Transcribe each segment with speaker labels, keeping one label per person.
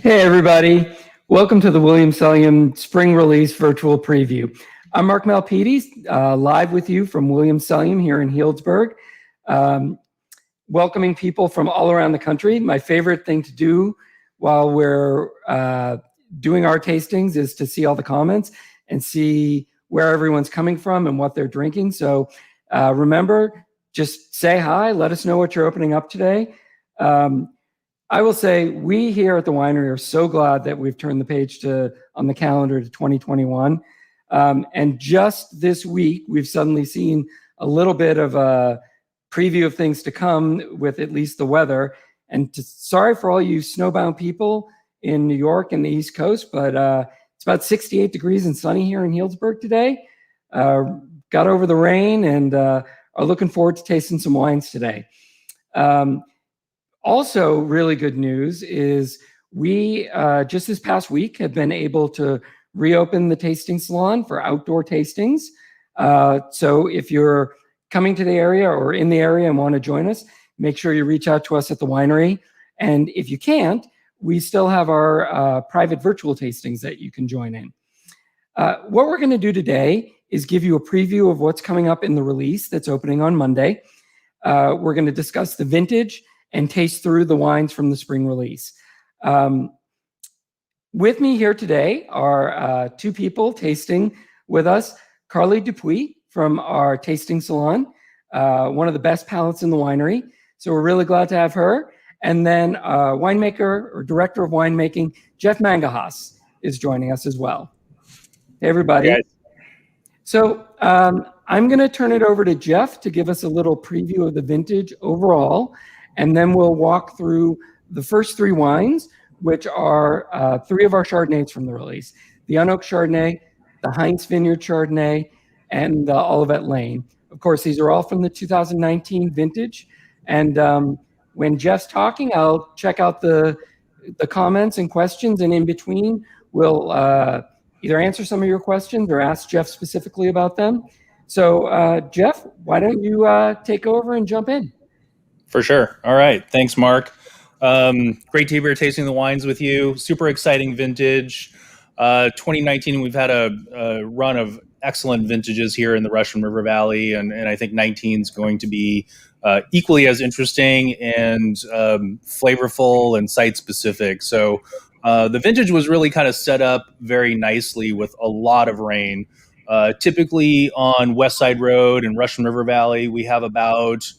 Speaker 1: Hey, everybody. Welcome to the Williams Selyem Spring Release Virtual Preview. I'm Mark Malpiede, live with you from Williams Selyem here in Healdsburg, welcoming people from all around the country. My favorite thing to do while we're doing our tastings is to see all the comments and see where everyone's coming from and what they're drinking. So remember, just say hi, let us know what you're opening up today. I will say we here at the winery are so glad that we've turned the page on the calendar to 2021. And just this week, we've suddenly seen a little bit of a preview of things to come with at least the weather. And sorry for all you snowbound people in New York and the East Coast, but it's about 68 degrees and sunny here in Healdsburg today. Got over the rain and are looking forward to tasting some wines today. Also, really good news is we just this past week have been able to reopen the Tasting Salon for outdoor tastings. So if you're coming to the area or in the area and want to join us, make sure you reach out to us at the winery. And if you can't, we still have our private virtual tastings that you can join in. What we're going to do today is give you a preview of what's coming up in the release that's opening on Monday. We're going to discuss the vintage and taste through the wines from the spring release. With me here today are two people tasting with us. Carlie Dupuis from our Tasting Salon, one of the best palates in the winery. So we're really glad to have her. And then winemaker or director of winemaking, Jeff Mangahas, is joining us as well. Hey, everybody.
Speaker 2: Hey,
Speaker 1: so I'm going to turn it over to Jeff to give us a little preview of the vintage overall. And then we'll walk through the first three wines, which are three of our Chardonnays from the release. The Unoaked Chardonnay, the Heintz Vineyard Chardonnay, and the Olivet Lane. Of course, these are all from the 2019 vintage. And when Jeff's talking, I'll check out the comments and questions. And in between, we'll either answer some of your questions or ask Jeff specifically about them. So Jeff, why don't you take over and jump in?
Speaker 2: For sure. All right. Thanks, Mark. Great to be here tasting the wines with you. Super exciting vintage. 2019, we've had a run of excellent vintages here in the Russian River Valley, and I think 19 is going to be equally as interesting and flavorful and site-specific. So the vintage was really kind of set up very nicely with a lot of rain. Typically on Westside Road and Russian River Valley, we have about,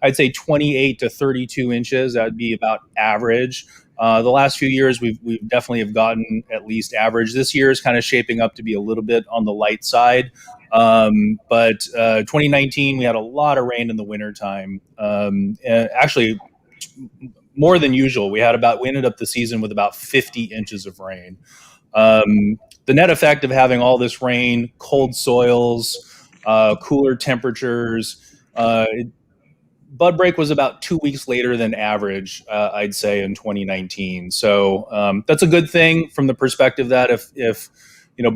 Speaker 2: I'd say 28 to 32 inches. That would be about average. The last few years, we've definitely have gotten at least average. This year is kind of shaping up to be a little bit on the light side. But 2019, we had a lot of rain in the wintertime. And actually, more than usual. We ended up the season with about 50 inches of rain. The net effect of having all this rain, cold soils, cooler temperatures, bud break was about 2 weeks later than average, I'd say, in 2019. So that's a good thing from the perspective that if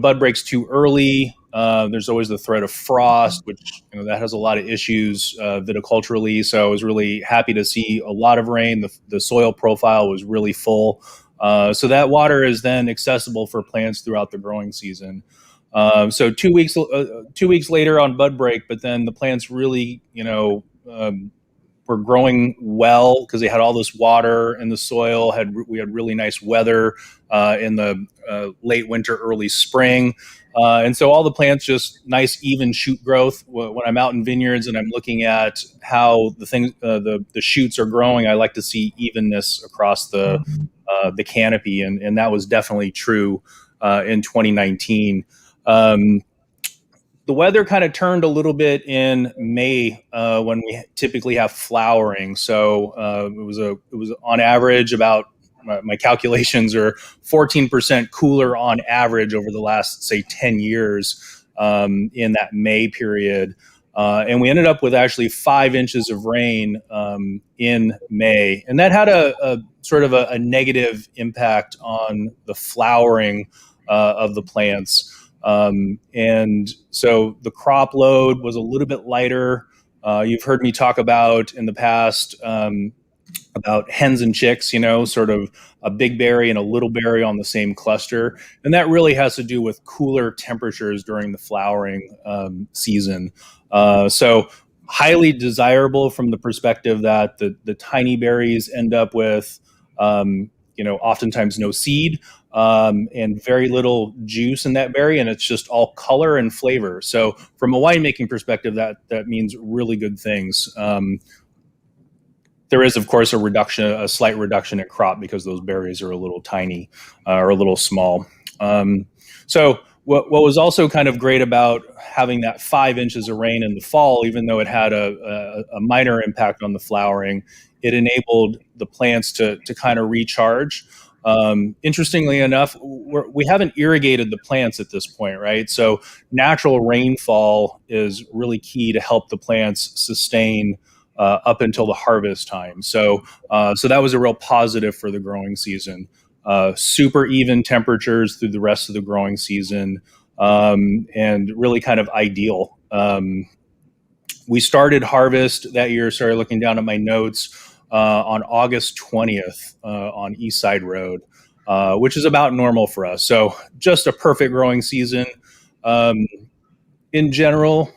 Speaker 2: bud breaks too early, there's always the threat of frost, which that has a lot of issues viticulturally. So I was really happy to see a lot of rain. The soil profile was really full. So that water is then accessible for plants throughout the growing season. So 2 weeks later on bud break, but then the plants really, were growing well because they had all this water in the soil. We had really nice weather in the late winter, early spring. And so all the plants just nice, even shoot growth. When I'm out in vineyards and I'm looking at how the shoots are growing, I like to see evenness across the canopy. And that was definitely true in 2019. The weather kind of turned a little bit in May when we typically have flowering. So it was on average about, my calculations are 14% cooler on average over the last, say, 10 years in that May period. And we ended up with actually 5 inches of rain in May. And that had a sort of a negative impact on the flowering of the plants. And so the crop load was a little bit lighter. You've heard me talk about in the past about hens and chicks, sort of a big berry and a little berry on the same cluster. And that really has to do with cooler temperatures during the flowering season. So highly desirable from the perspective that the tiny berries end up with, oftentimes no seed and very little juice in that berry, and it's just all color and flavor. So from a winemaking perspective, that means really good things. There is, of course, a slight reduction in crop because those berries are a little tiny or a little small. So what was also kind of great about having that 5 inches of rain in the fall, even though it had a minor impact on the flowering, it enabled the plants to kind of recharge. Interestingly enough, we haven't irrigated the plants at this point, right? So natural rainfall is really key to help the plants sustain up until the harvest time. So that was a real positive for the growing season. Super even temperatures through the rest of the growing season, and really kind of ideal. We started harvest that year, sorry, looking down at my notes, on August 20th on East Side Road, which is about normal for us. So just a perfect growing season. In general,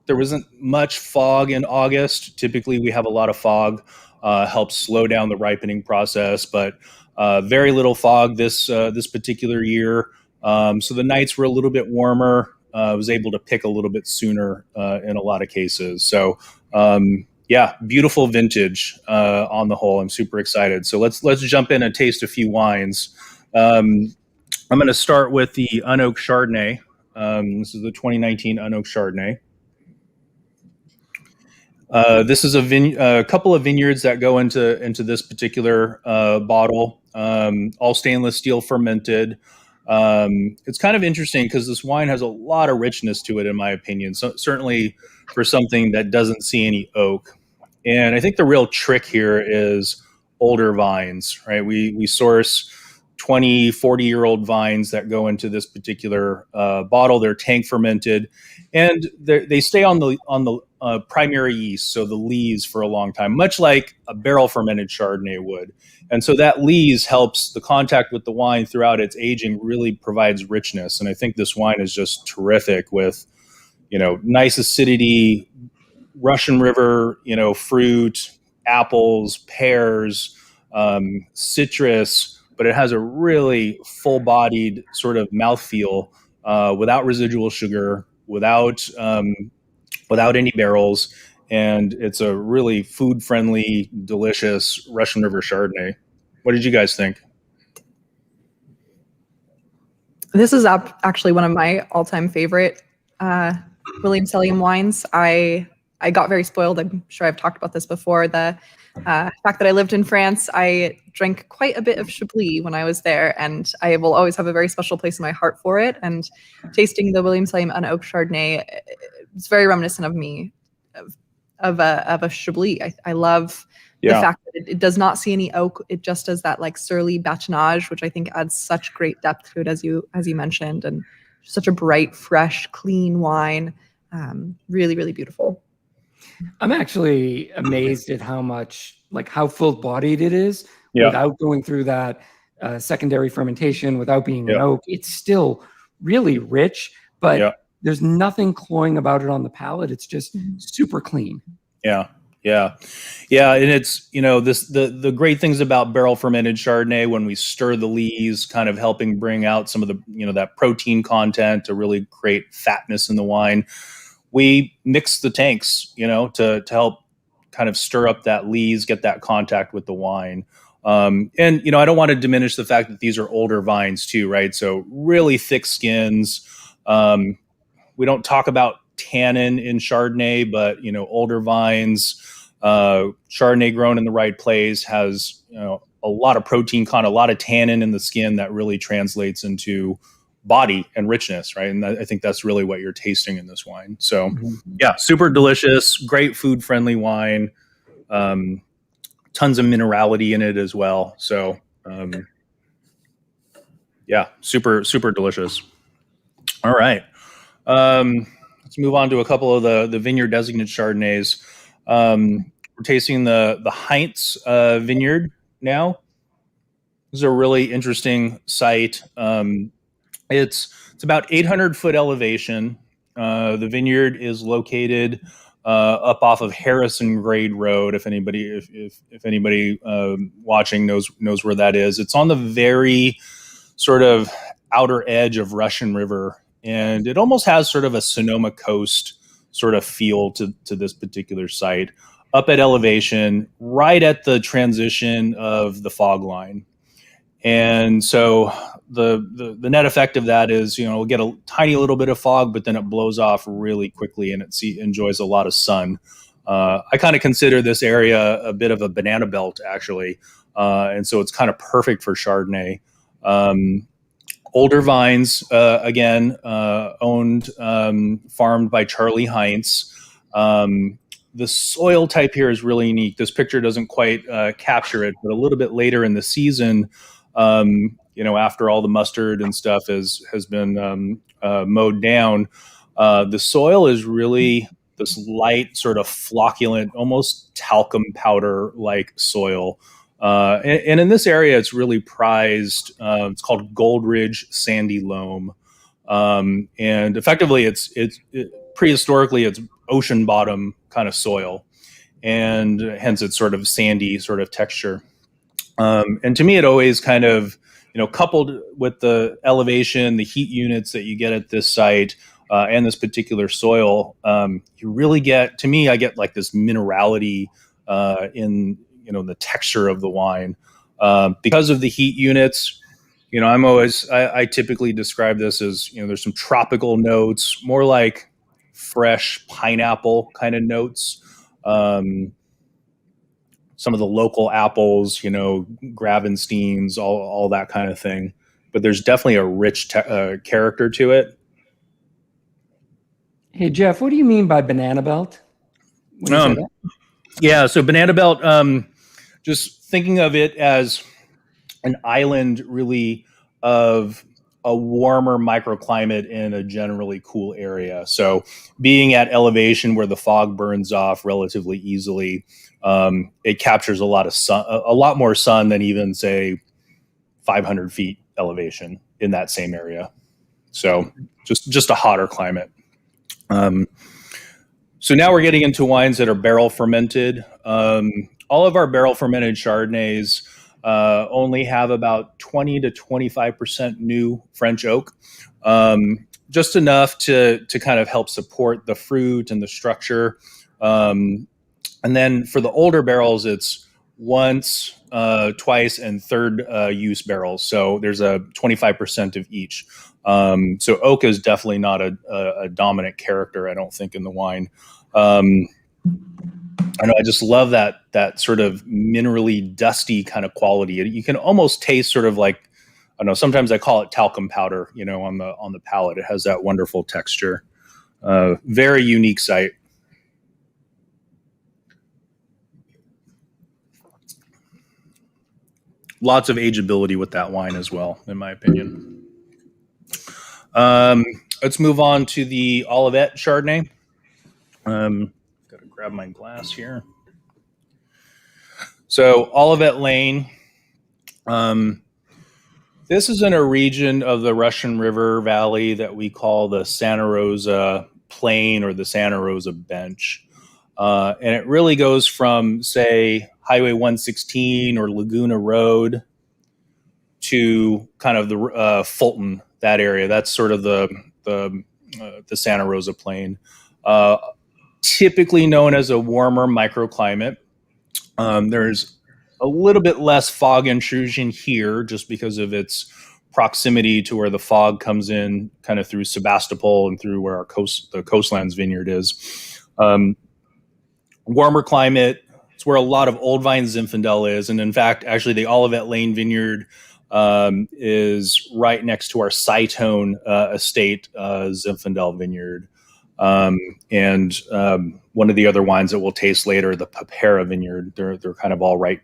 Speaker 2: there wasn't much fog in August. Typically, we have a lot of fog, helps slow down the ripening process, but very little fog this particular year. So the nights were a little bit warmer. I was able to pick a little bit sooner in a lot of cases. So beautiful vintage on the whole. I'm super excited. So let's jump in and taste a few wines. I'm going to start with the Unoaked Chardonnay. This is the 2019 Unoaked Chardonnay. This is a couple of vineyards that go into this particular bottle, all stainless steel fermented. It's kind of interesting because this wine has a lot of richness to it, in my opinion. So certainly for something that doesn't see any oak. And I think the real trick here is older vines, right? We source 20, 40-year-old vines that go into this particular bottle. They're tank fermented, and they stay on the primary yeast, so the lees, for a long time, much like a barrel fermented Chardonnay would. And so that lees helps the contact with the wine throughout its aging, really provides richness. And I think this wine is just terrific with, nice acidity, Russian River, fruit, apples, pears, citrus, but it has a really full-bodied sort of mouthfeel without residual sugar, without any barrels, and it's a really food-friendly, delicious Russian River Chardonnay. What did you guys think?
Speaker 3: This is actually one of my all-time favorite Williams Selyem wines. I got very spoiled. I'm sure I've talked about this before. The fact that I lived in France, I drank quite a bit of Chablis when I was there, and I will always have a very special place in my heart for it. And tasting the Williams Selyem Unoaked Chardonnay, it's very reminiscent of me, of a Chablis. I love the fact that it does not see any oak. It just does that like surly batonage, which I think adds such great depth to it, as you mentioned, and such a bright, fresh, clean wine. Really, really beautiful.
Speaker 1: I'm actually amazed at how full-bodied it is without going through that secondary fermentation, without being an oak. It's still really rich, but there's nothing cloying about it on the palate. It's just super clean.
Speaker 2: Yeah. And it's, the great things about barrel fermented Chardonnay, when we stir the lees, kind of helping bring out some of the, that protein content to really create fatness in the wine. We mix the tanks, to help kind of stir up that lees, get that contact with the wine. And, I don't want to diminish the fact that these are older vines too, right? So really thick skins. We don't talk about tannin in Chardonnay, but, older vines, Chardonnay grown in the right place has, a lot of protein content, a lot of tannin in the skin that really translates into body and richness, right? And I think that's really what you're tasting in this wine. So super delicious, great food friendly wine, tons of minerality in it as well. So super, super delicious. All right. Let's move on to a couple of the vineyard designated Chardonnays. We're tasting the Heintz vineyard now. This is a really interesting site. It's about 800-foot elevation. The vineyard is located up off of Harrison Grade Road. If anybody watching knows where that is, it's on the very sort of outer edge of Russian River, and it almost has sort of a Sonoma coast sort of feel to this particular site. Up at elevation, right at the transition of the fog line. And so the net effect of that is, we'll get a tiny little bit of fog, but then it blows off really quickly and it enjoys a lot of sun. I kind of consider this area a bit of a banana belt, actually. And so it's kind of perfect for Chardonnay. Older vines, again, owned, farmed by Charlie Heintz. The soil type here is really unique. This picture doesn't quite capture it, but a little bit later in the season, after all the mustard and stuff has been mowed down, the soil is really this light, sort of flocculent, almost talcum powder-like soil. And in this area, it's really prized. It's called Gold Ridge Sandy Loam. And effectively, it's prehistorically, it's ocean bottom kind of soil. And hence its sort of sandy sort of texture. And to me, it always kind of, coupled with the elevation, the heat units that you get at this site, and this particular soil, you really get, to me, I get like this minerality in, the texture of the wine. Because of the heat units, I typically describe this as, there's some tropical notes, more like fresh pineapple kind of notes. Some of the local apples, Gravensteins, all that kind of thing. But there's definitely a rich character to it.
Speaker 1: Hey, Jeff, what do you mean by banana belt? When you say that?
Speaker 2: Yeah, so banana belt, just thinking of it as an island really of a warmer microclimate in a generally cool area. So being at elevation where the fog burns off relatively easily, it captures a lot of sun, a lot more sun than even, say, 500 feet elevation in that same area. So just a hotter climate. So now we're getting into wines that are barrel fermented. All of our barrel fermented Chardonnays only have about 20 to 25% new French oak, just enough to kind of help support the fruit and the structure. And then for the older barrels, it's once, twice, and third use barrels. So there's a 25% of each. So oak is definitely not a dominant character, I don't think, in the wine. I know, I just love that sort of minerally dusty kind of quality. You can almost taste sort of like, I don't know, sometimes I call it talcum powder, on the palate. It has that wonderful texture. Very unique site. Lots of ageability with that wine as well, in my opinion. Let's move on to the Olivet Chardonnay. Got to grab my glass here. So Olivet Lane. This is in a region of the Russian River Valley that we call the Santa Rosa Plain or the Santa Rosa Bench. And it really goes from, say, Highway 116 or Laguna Road to kind of the Fulton, that area. That's sort of the Santa Rosa Plain. Typically known as a warmer microclimate. There's a little bit less fog intrusion here just because of its proximity to where the fog comes in kind of through Sebastopol and through where the Coastlands Vineyard is. Warmer climate, it's where a lot of old vine Zinfandel is. And in fact, actually the Olivet Lane Vineyard is right next to our Cytone estate Zinfandel Vineyard. And one of the other wines that we'll taste later, the Papera Vineyard, they're kind of all right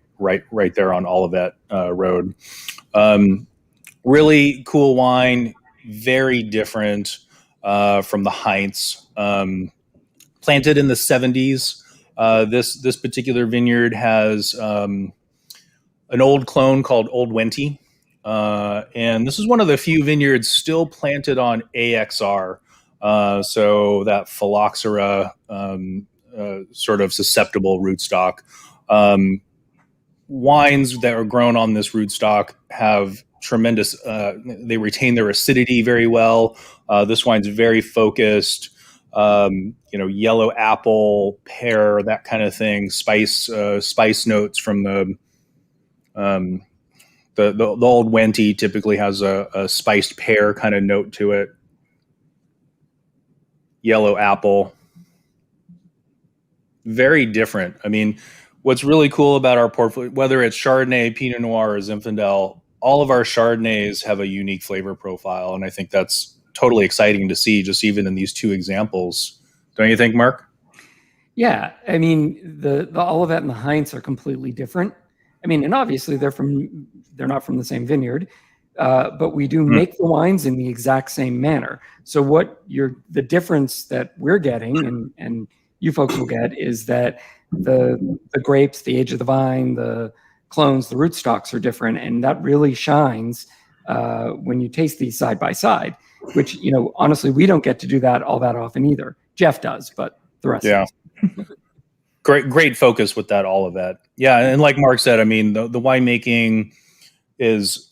Speaker 2: there on Olivet Road. Really cool wine, very different from the Heintz. Planted in the 70s. This particular vineyard has an old clone called Old Wenty. And this is one of the few vineyards still planted on AXR. So that phylloxera sort of susceptible rootstock. Wines that are grown on this rootstock have tremendous, they retain their acidity very well. This wine's very focused, yellow apple, pear, that kind of thing, spice notes from the Old Wenty typically has a spiced pear kind of note to it. Yellow apple. Very different. I mean, what's really cool about our portfolio, whether it's Chardonnay, Pinot Noir, or Zinfandel, all of our Chardonnays have a unique flavor profile. And I think that's totally exciting to see, just even in these two examples. Don't you think, Mark?
Speaker 1: Yeah. I mean, the Olivet and the Heintz are completely different. I mean, and obviously they're not from the same vineyard, but we do make the wines in the exact same manner. So the difference that we're getting and you folks will get is that the grapes, the age of the vine, the clones, the rootstocks are different, and that really shines when you taste these side by side. Which, honestly, we don't get to do that all that often either. Jeff does, but the rest.
Speaker 2: Yeah. Great focus with that Olivet. Yeah, and like Mark said, I mean, the winemaking is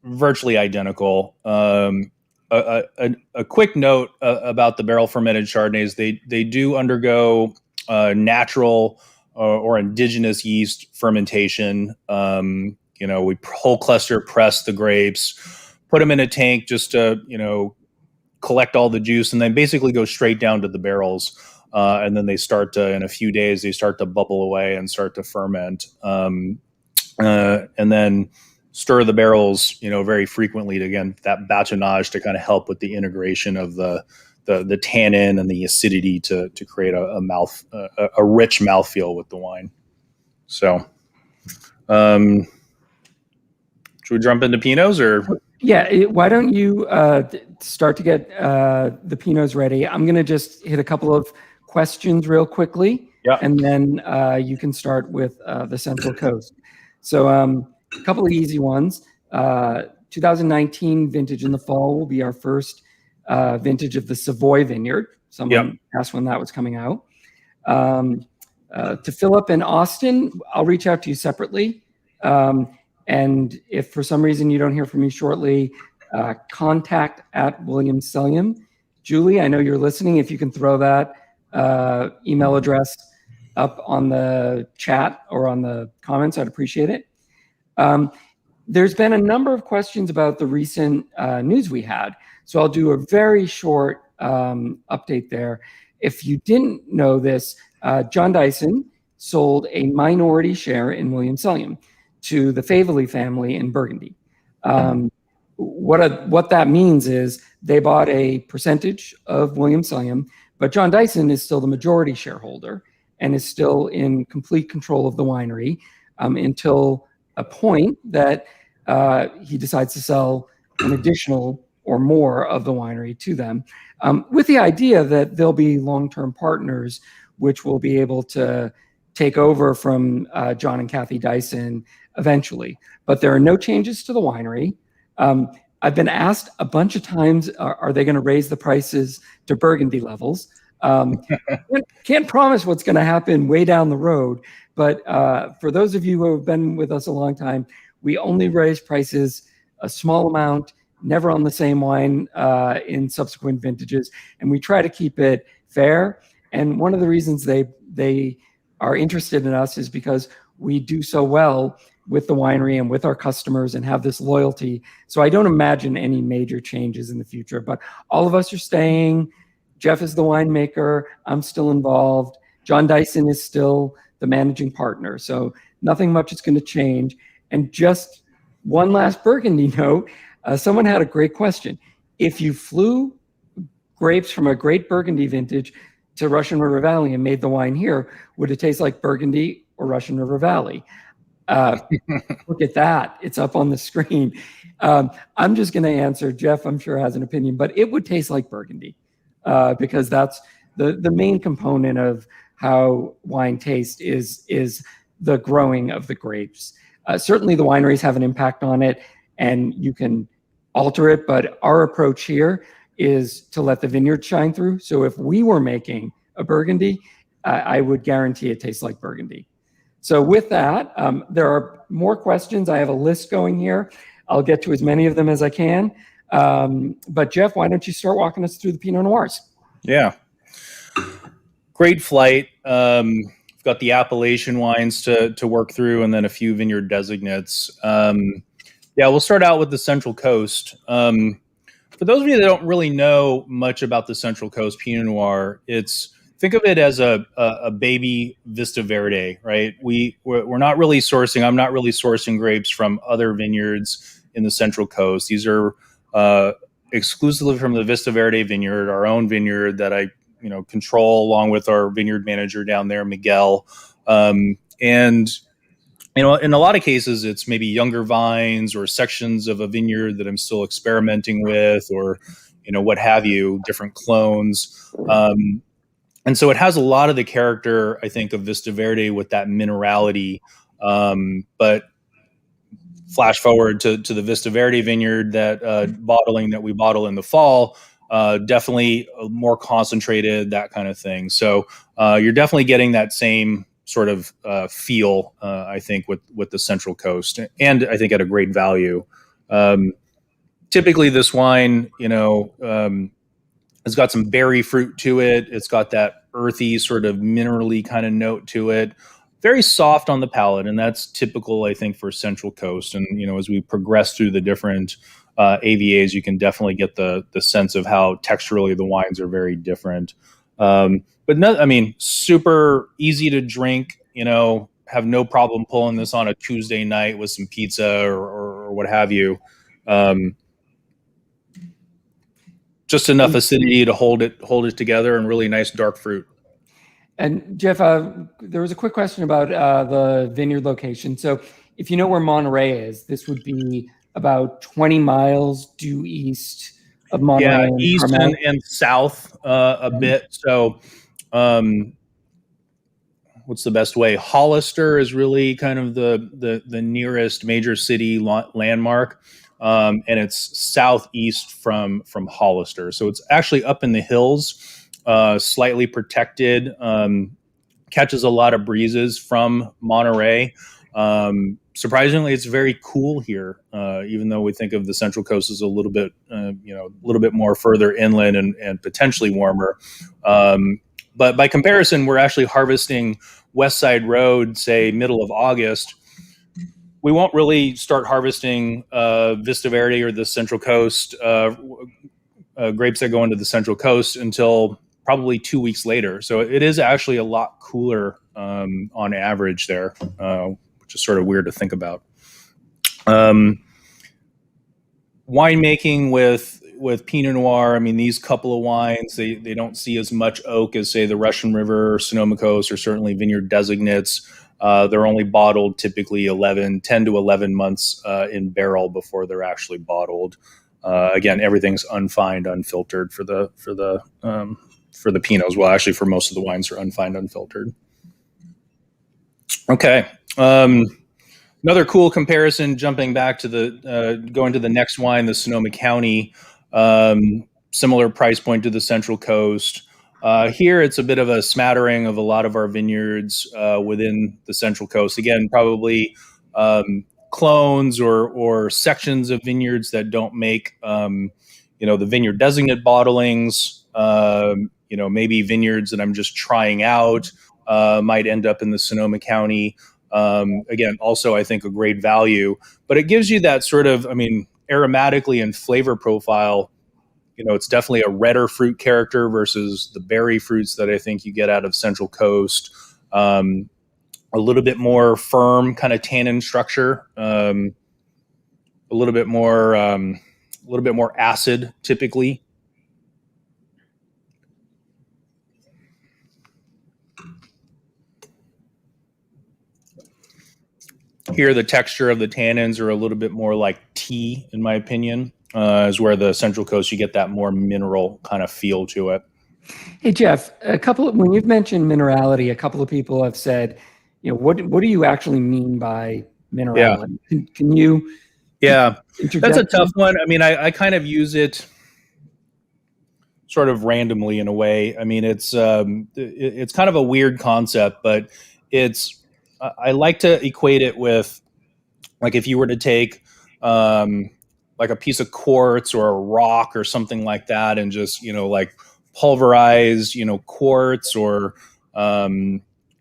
Speaker 2: virtually identical. A quick note about the barrel fermented Chardonnays: they do undergo natural or indigenous yeast fermentation. We whole cluster press the grapes, put them in a tank just to collect all the juice, and then basically go straight down to the barrels. And then they start to, in a few days, they start to bubble away and start to ferment. And then stir the barrels, very frequently to, again, that batonnage to kind of help with the integration of the tannin and the acidity to create a rich mouthfeel with the wine. So, should we jump into Pinots or?
Speaker 1: Yeah, why don't you start to get the Pinots ready? I'm going to just hit a couple of questions real quickly, and then you can start with the Central Coast. So a couple of easy ones. 2019 vintage in the fall will be our first vintage of the Savoy Vineyard. Someone asked when that was coming out. To Philip and Austin, I'll reach out to you separately. And if for some reason you don't hear from me shortly, contact at Williams Selyem. Julie, I know you're listening. If you can throw that email address up on the chat or on the comments, I'd appreciate it. There's been a number of questions about the recent news we had. So I'll do a very short update there. If you didn't know this, John Dyson sold a minority share in Williams Selyem to the Faiveley family in Burgundy. What that means is they bought a percentage of Williams Selyem, but John Dyson is still the majority shareholder and is still in complete control of the winery until a point that he decides to sell an additional or more of the winery to them, with the idea that they'll be long-term partners, which will be able to take over from John and Kathy Dyson eventually. But there are no changes to the winery. I've been asked a bunch of times, are they going to raise the prices to Burgundy levels? Can't promise what's going to happen way down the road. But for those of you who have been with us a long time, we only raise prices a small amount, never on the same wine in subsequent vintages. And we try to keep it fair. And one of the reasons they are interested in us is because we do so well with the winery and with our customers and have this loyalty. So I don't imagine any major changes in the future, but all of us are staying. Jeff is the winemaker. I'm still involved. John Dyson is still the managing partner. So nothing much is going to change. And just one last Burgundy note, someone had a great question. If you flew grapes from a great Burgundy vintage to Russian River Valley and made the wine here, would it taste like Burgundy or Russian River Valley? Look at that. It's up on the screen. I'm just going to answer. Jeff, I'm sure, has an opinion, but it would taste like Burgundy because that's the main component of how wine tastes is the growing of the grapes. Certainly the wineries have an impact on it, and you can alter it, but our approach here is to let the vineyard shine through. So if we were making a Burgundy, I would guarantee it tastes like Burgundy. So with that, there are more questions. I have a list going here. I'll get to as many of them as I can. But Jeff, why don't you start walking us through the Pinot Noirs?
Speaker 2: Yeah. Great flight. We've got the appellation wines to work through, and then a few vineyard designates. Yeah, we'll start out with the Central Coast. For those of you that don't really know much about the Central Coast Pinot Noir, think of it as a baby Vista Verde, right? We're not really sourcing. I'm not really sourcing grapes from other vineyards in the Central Coast. These are exclusively from the Vista Verde vineyard, our own vineyard that I control along with our vineyard manager down there, Miguel. And in a lot of cases, it's maybe younger vines or sections of a vineyard that I'm still experimenting with, or what have you, different clones. And so it has a lot of the character, I think, of Vista Verde with that minerality. But flash forward to the Vista Verde vineyard that we bottle in the fall, definitely more concentrated, that kind of thing. So you're definitely getting that same sort of feel, I think, with the Central Coast, and I think at a great value. Typically, this wine, it's got some berry fruit to it. It's got that earthy sort of minerally kind of note to it. Very soft on the palate, and that's typical, I think, for Central Coast. And as we progress through the different AVAs, you can definitely get the sense of how texturally the wines are very different. But super easy to drink. Have no problem pulling this on a Tuesday night with some pizza or what have you. Just enough acidity to hold it together, and really nice dark fruit.
Speaker 1: And Jeff, there was a quick question about the vineyard location. So if you know where Monterey is, this would be about 20 miles due east of Monterey.
Speaker 2: Yeah, east and south a bit. So what's the best way? Hollister is really kind of the nearest major city landmark. And it's southeast from Hollister. So it's actually up in the hills, slightly protected, catches a lot of breezes from Monterey. Surprisingly, it's very cool here, even though we think of the Central Coast as a little bit more further inland and potentially warmer. But by comparison, we're actually harvesting Westside Road, say middle of August. We won't really start harvesting Vista Verde or the Central Coast grapes that go into the Central Coast until probably 2 weeks later. So it is actually a lot cooler on average there, which is sort of weird to think about. Winemaking with Pinot Noir, these couple of wines, they don't see as much oak as, say, the Russian River or Sonoma Coast, or certainly vineyard designates. They're only bottled typically 10 to 11 months in barrel before they're actually bottled. Again, everything's unfined, unfiltered for the Pinots. Well, actually, for most of the wines are unfined, unfiltered. Okay. Another cool comparison, jumping back to going to the next wine, the Sonoma County, similar price point to the Central Coast. Here, it's a bit of a smattering of a lot of our vineyards within the Central Coast. Again, probably clones or sections of vineyards that don't make, the vineyard designate bottlings. Maybe vineyards that I'm just trying out might end up in the Sonoma County. Again, also, I think a great value, but it gives you that sort of, aromatically and flavor profile. It's definitely a redder fruit character versus the berry fruits that I think you get out of Central Coast. A little bit more firm kind of tannin structure, a little bit more acid typically. Here, the texture of the tannins are a little bit more like tea, in my opinion, is where the Central Coast, you get that more mineral kind of feel to it.
Speaker 1: Hey, Jeff, when you've mentioned minerality, a couple of people have said, what do you actually mean by minerality? Can you interject?
Speaker 2: That's a tough one. I mean, I kind of use it sort of randomly in a way. I mean, it's kind of a weird concept, but I like to equate it with, like, if you were to take like a piece of quartz or a rock or something like that, and just like pulverize quartz or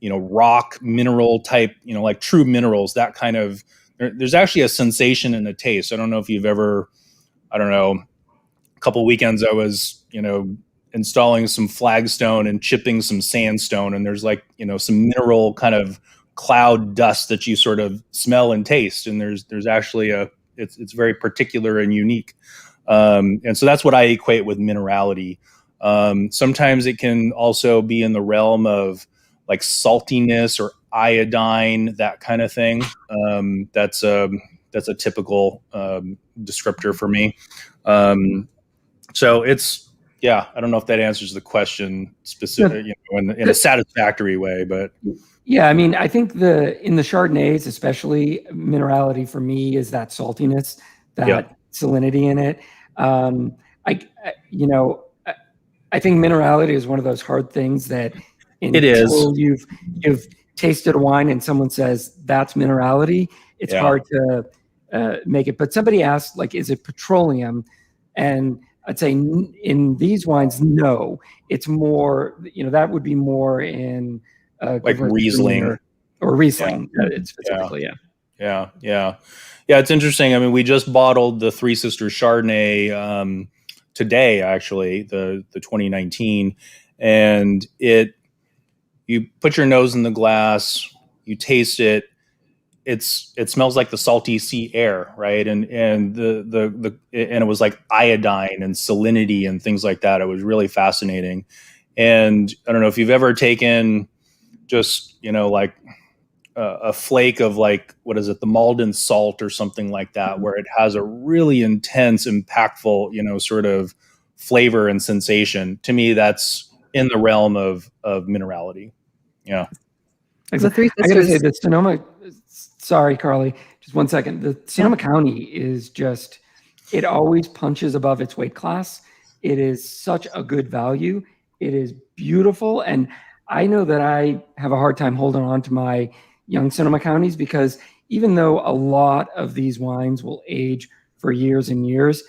Speaker 2: rock mineral type, like true minerals, that kind of. There's actually a sensation and a taste. I don't know if you've ever, I don't know, a couple weekends I was, installing some flagstone and chipping some sandstone, and there's like, some mineral kind of cloud dust that you sort of smell and taste. And there's actually it's very particular and unique. And so that's what I equate with minerality. Sometimes it can also be in the realm of like saltiness or iodine, that kind of thing. That's a typical descriptor for me. So I don't know if that answers the question specific, in a satisfactory way, but
Speaker 1: yeah, I mean, I think in the Chardonnays, especially, minerality for me is that saltiness, that salinity in it. I think minerality is one of those hard things that until you've tasted a wine and someone says that's minerality, it's hard to make it. But somebody asked, like, is it petroleum? And I'd say in these wines, no. It's more, that would be more in
Speaker 2: like Riesling
Speaker 1: or Riesling. It's specifically,
Speaker 2: yeah. It's interesting. I mean, we just bottled the Three Sisters Chardonnay today, actually, the 2019, and you put your nose in the glass, you taste it. It smells like the salty sea air, right? And it was like iodine and salinity and things like that. It was really fascinating. And I don't know if you've ever taken just like a flake of, like, what is it, the Malden salt or something like that, where it has a really intense, impactful, sort of flavor and sensation. To me, that's in the realm of minerality. Yeah.
Speaker 3: The Three Sisters.
Speaker 1: I gotta say, the Sonoma. Sorry, Carlie. Just one second. The Sonoma County is just. It always punches above its weight class. It is such a good value. It is beautiful, and I know that I have a hard time holding on to my young Sonoma Counties, because even though a lot of these wines will age for years and years,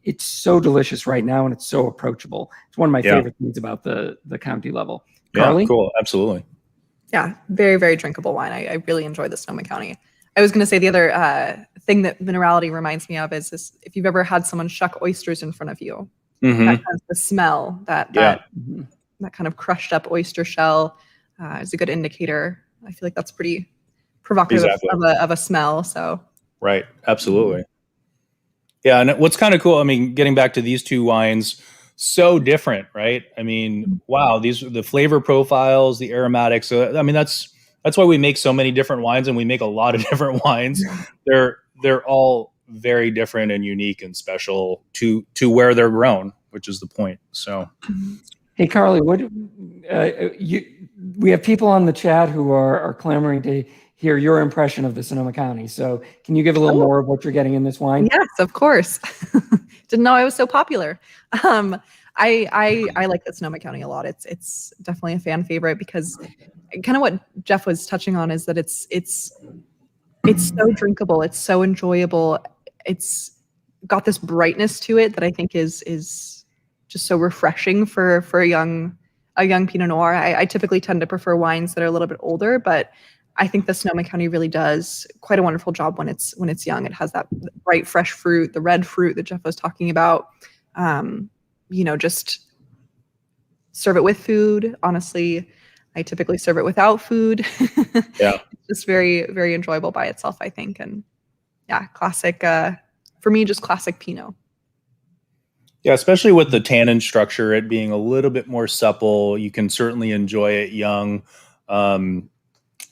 Speaker 1: it's so delicious right now, and it's so approachable. It's one of my favorite things about the county level. Carlie?
Speaker 2: Yeah, cool. Absolutely.
Speaker 3: Yeah, very, very drinkable wine. I really enjoy the Sonoma County. I was going to say the other thing that minerality reminds me of is this: if you've ever had someone shuck oysters in front of you, that kind of the smell, that kind of crushed up oyster shell is a good indicator. I feel like that's pretty provocative of a smell. So
Speaker 2: right, absolutely. Yeah, and what's kind of cool, I mean, getting back to these two wines, so different, right? I mean, wow, the flavor profiles, the aromatics. So, I mean, that's why we make so many different wines, and we make a lot of different wines. They're all very different and unique and special to where they're grown, which is the point. So,
Speaker 1: hey, Carlie, we have people on the chat who are clamoring to hear your impression of the Sonoma County. So can you give a little more of what you're getting in this wine?
Speaker 3: Yes, of course. Didn't know I was so popular. I like the Sonoma County a lot. It's definitely a fan favorite, because kind of what Jeff was touching on is that it's so drinkable. It's so enjoyable. It's got this brightness to it that I think is just so refreshing for a young Pinot Noir. I typically tend to prefer wines that are a little bit older, but I think the Sonoma County really does quite a wonderful job when it's young. It has that bright, fresh fruit, the red fruit that Jeff was talking about. Just serve it with food. Honestly, I typically serve it without food.
Speaker 2: Yeah.
Speaker 3: It's just very, very enjoyable by itself, I think. And yeah, classic, for me, just classic Pinot.
Speaker 2: Yeah, especially with the tannin structure, it being a little bit more supple, you can certainly enjoy it young.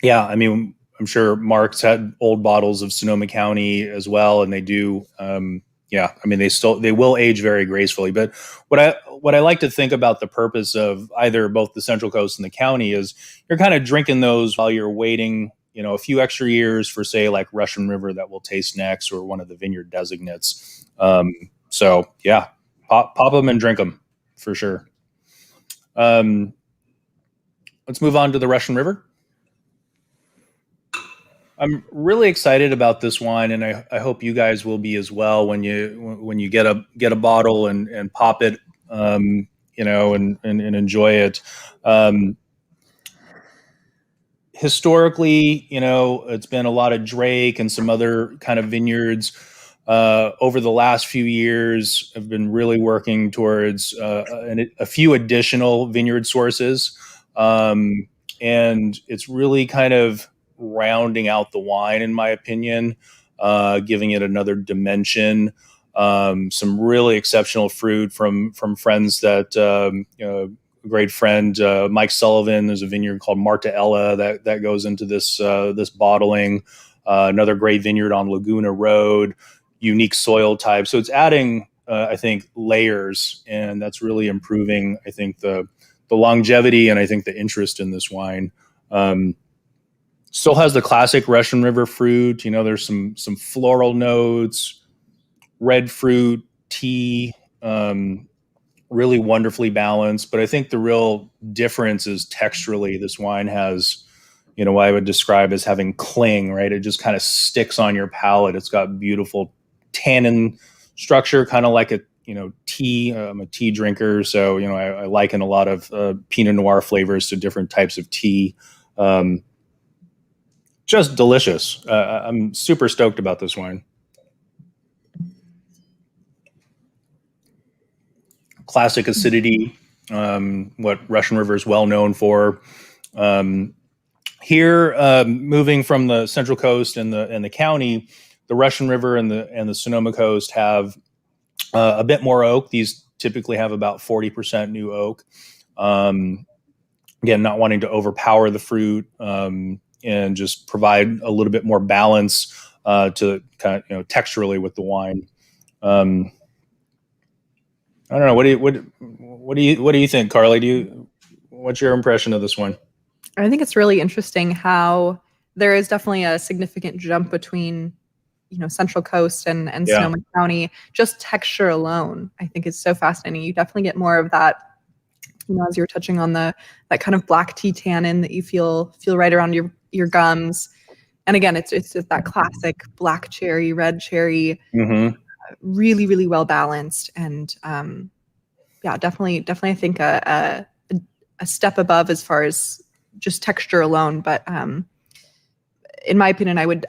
Speaker 2: Yeah, I mean, I'm sure Mark's had old bottles of Sonoma County as well, and they do. I mean, they will age very gracefully. But what what I like to think about the purpose of either both the Central Coast and the county is you're kind of drinking those while you're waiting, a few extra years for, say, like Russian River that we'll taste next, or one of the vineyard designates. So yeah, pop them and drink them for sure. Let's move on to the Russian River. I'm really excited about this wine, and I hope you guys will be as well when you get a bottle and pop it, and enjoy it. Historically, it's been a lot of Drake and some other kind of vineyards. Over the last few years, I've been really working towards a few additional vineyard sources, and it's really kind of rounding out the wine, in my opinion, giving it another dimension. Some really exceptional fruit from friends that a great friend, Mike Sullivan. There's a vineyard called Martaella that goes into this bottling. Another great vineyard on Laguna Road, unique soil type. So it's adding, I think, layers, and that's really improving, I think, the longevity and I think the interest in this wine. Still has the classic Russian River fruit. There's some floral notes, red fruit, tea, really wonderfully balanced. But I think the real difference is texturally. This wine has, what I would describe as having cling, right? It just kind of sticks on your palate. It's got beautiful tannin structure, kind of like a tea. I'm a tea drinker, so I liken a lot of Pinot Noir flavors to different types of tea. Just delicious. I'm super stoked about this wine. Classic acidity, what Russian River is well known for. Here, moving from the Central Coast and the county, the Russian River and the Sonoma Coast have a bit more oak. These typically have about 40% new oak. Again, not wanting to overpower the fruit. And just provide a little bit more balance to kind of texturally with the wine. I don't know. What do you think, Carlie? What's your impression of this one?
Speaker 3: I think it's really interesting how there is definitely a significant jump between Central Coast and Sonoma County. Just texture alone, I think, is so fascinating. You definitely get more of that. As you're touching on that kind of black tea tannin that you feel right around your gums. And again, it's that classic black cherry, red cherry, really, really well balanced. And definitely I think a step above as far as just texture alone. But in my opinion, I would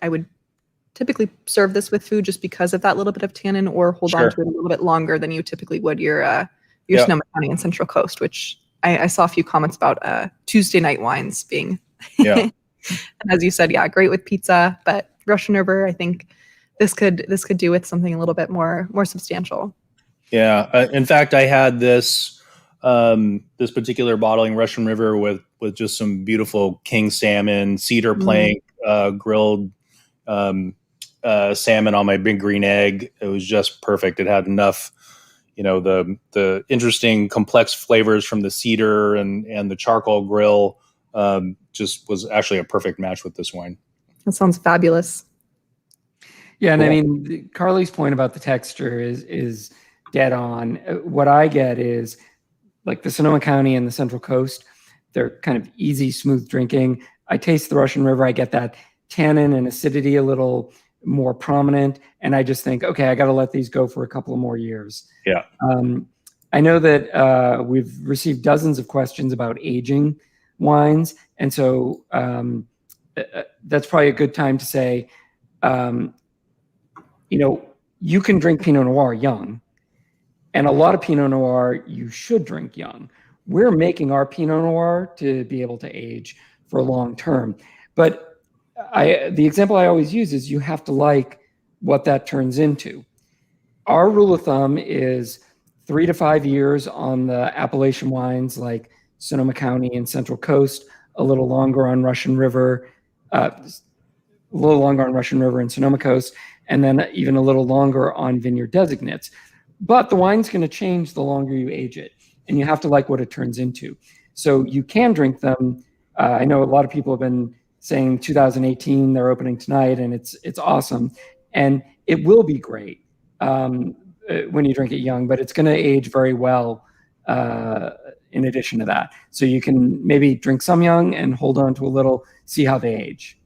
Speaker 3: typically serve this with food just because of that little bit of tannin, or hold on to it a little bit longer than you typically would your Sonoma County and Central Coast, which I saw a few comments about Tuesday night wines being, and as you said, great with pizza. But Russian River, I think this could do with something a little bit more substantial. Yeah,
Speaker 2: in fact, I had this particular bottling Russian River with just some beautiful king salmon, cedar plank, grilled salmon on my big green egg. It was just perfect. It had enough. The interesting complex flavors from the cedar and the charcoal grill just was actually a perfect match with this wine.
Speaker 3: That sounds fabulous.
Speaker 1: Yeah, and I mean, Carlie's point about the texture is dead on. What I get is like the Sonoma County and the Central Coast, they're kind of easy, smooth drinking. I taste the Russian River, I get that tannin and acidity a little more prominent, and I just think, okay, I got to let these go for a couple of more years.
Speaker 2: Yeah.
Speaker 1: I know that we've received dozens of questions about aging wines, and so that's probably a good time to say, you can drink Pinot Noir young, and a lot of Pinot Noir you should drink young. We're making our Pinot Noir to be able to age for long term, but the example I always use is you have to like what that turns into. Our rule of thumb is 3 to 5 years on the Appalachian wines like Sonoma County and Central Coast, a little longer on Russian River, and Sonoma Coast, and then even a little longer on vineyard designates. But the wine's going to change the longer you age it. and you have to like what it turns into. So you can drink them. I know a lot of people have been saying 2018, they're opening tonight, and it's awesome. And it will be great when you drink it young, but it's going to age very well in addition to that. So you can maybe drink some young and hold on to a little, see how they age.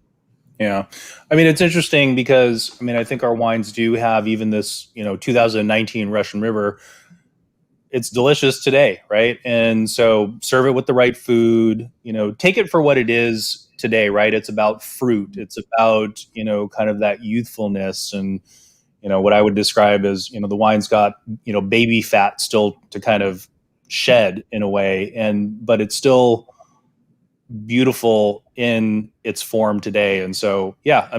Speaker 2: Yeah. I mean, it's interesting because, I think our wines do have even this, 2019 Russian River. It's delicious today, right? And so serve it with the right food, take it for what it is today, right? It's about fruit. It's about, kind of that youthfulness and, what I would describe as, the wine's got, baby fat still to kind of shed in a way, but it's still beautiful in its form today. And so, yeah,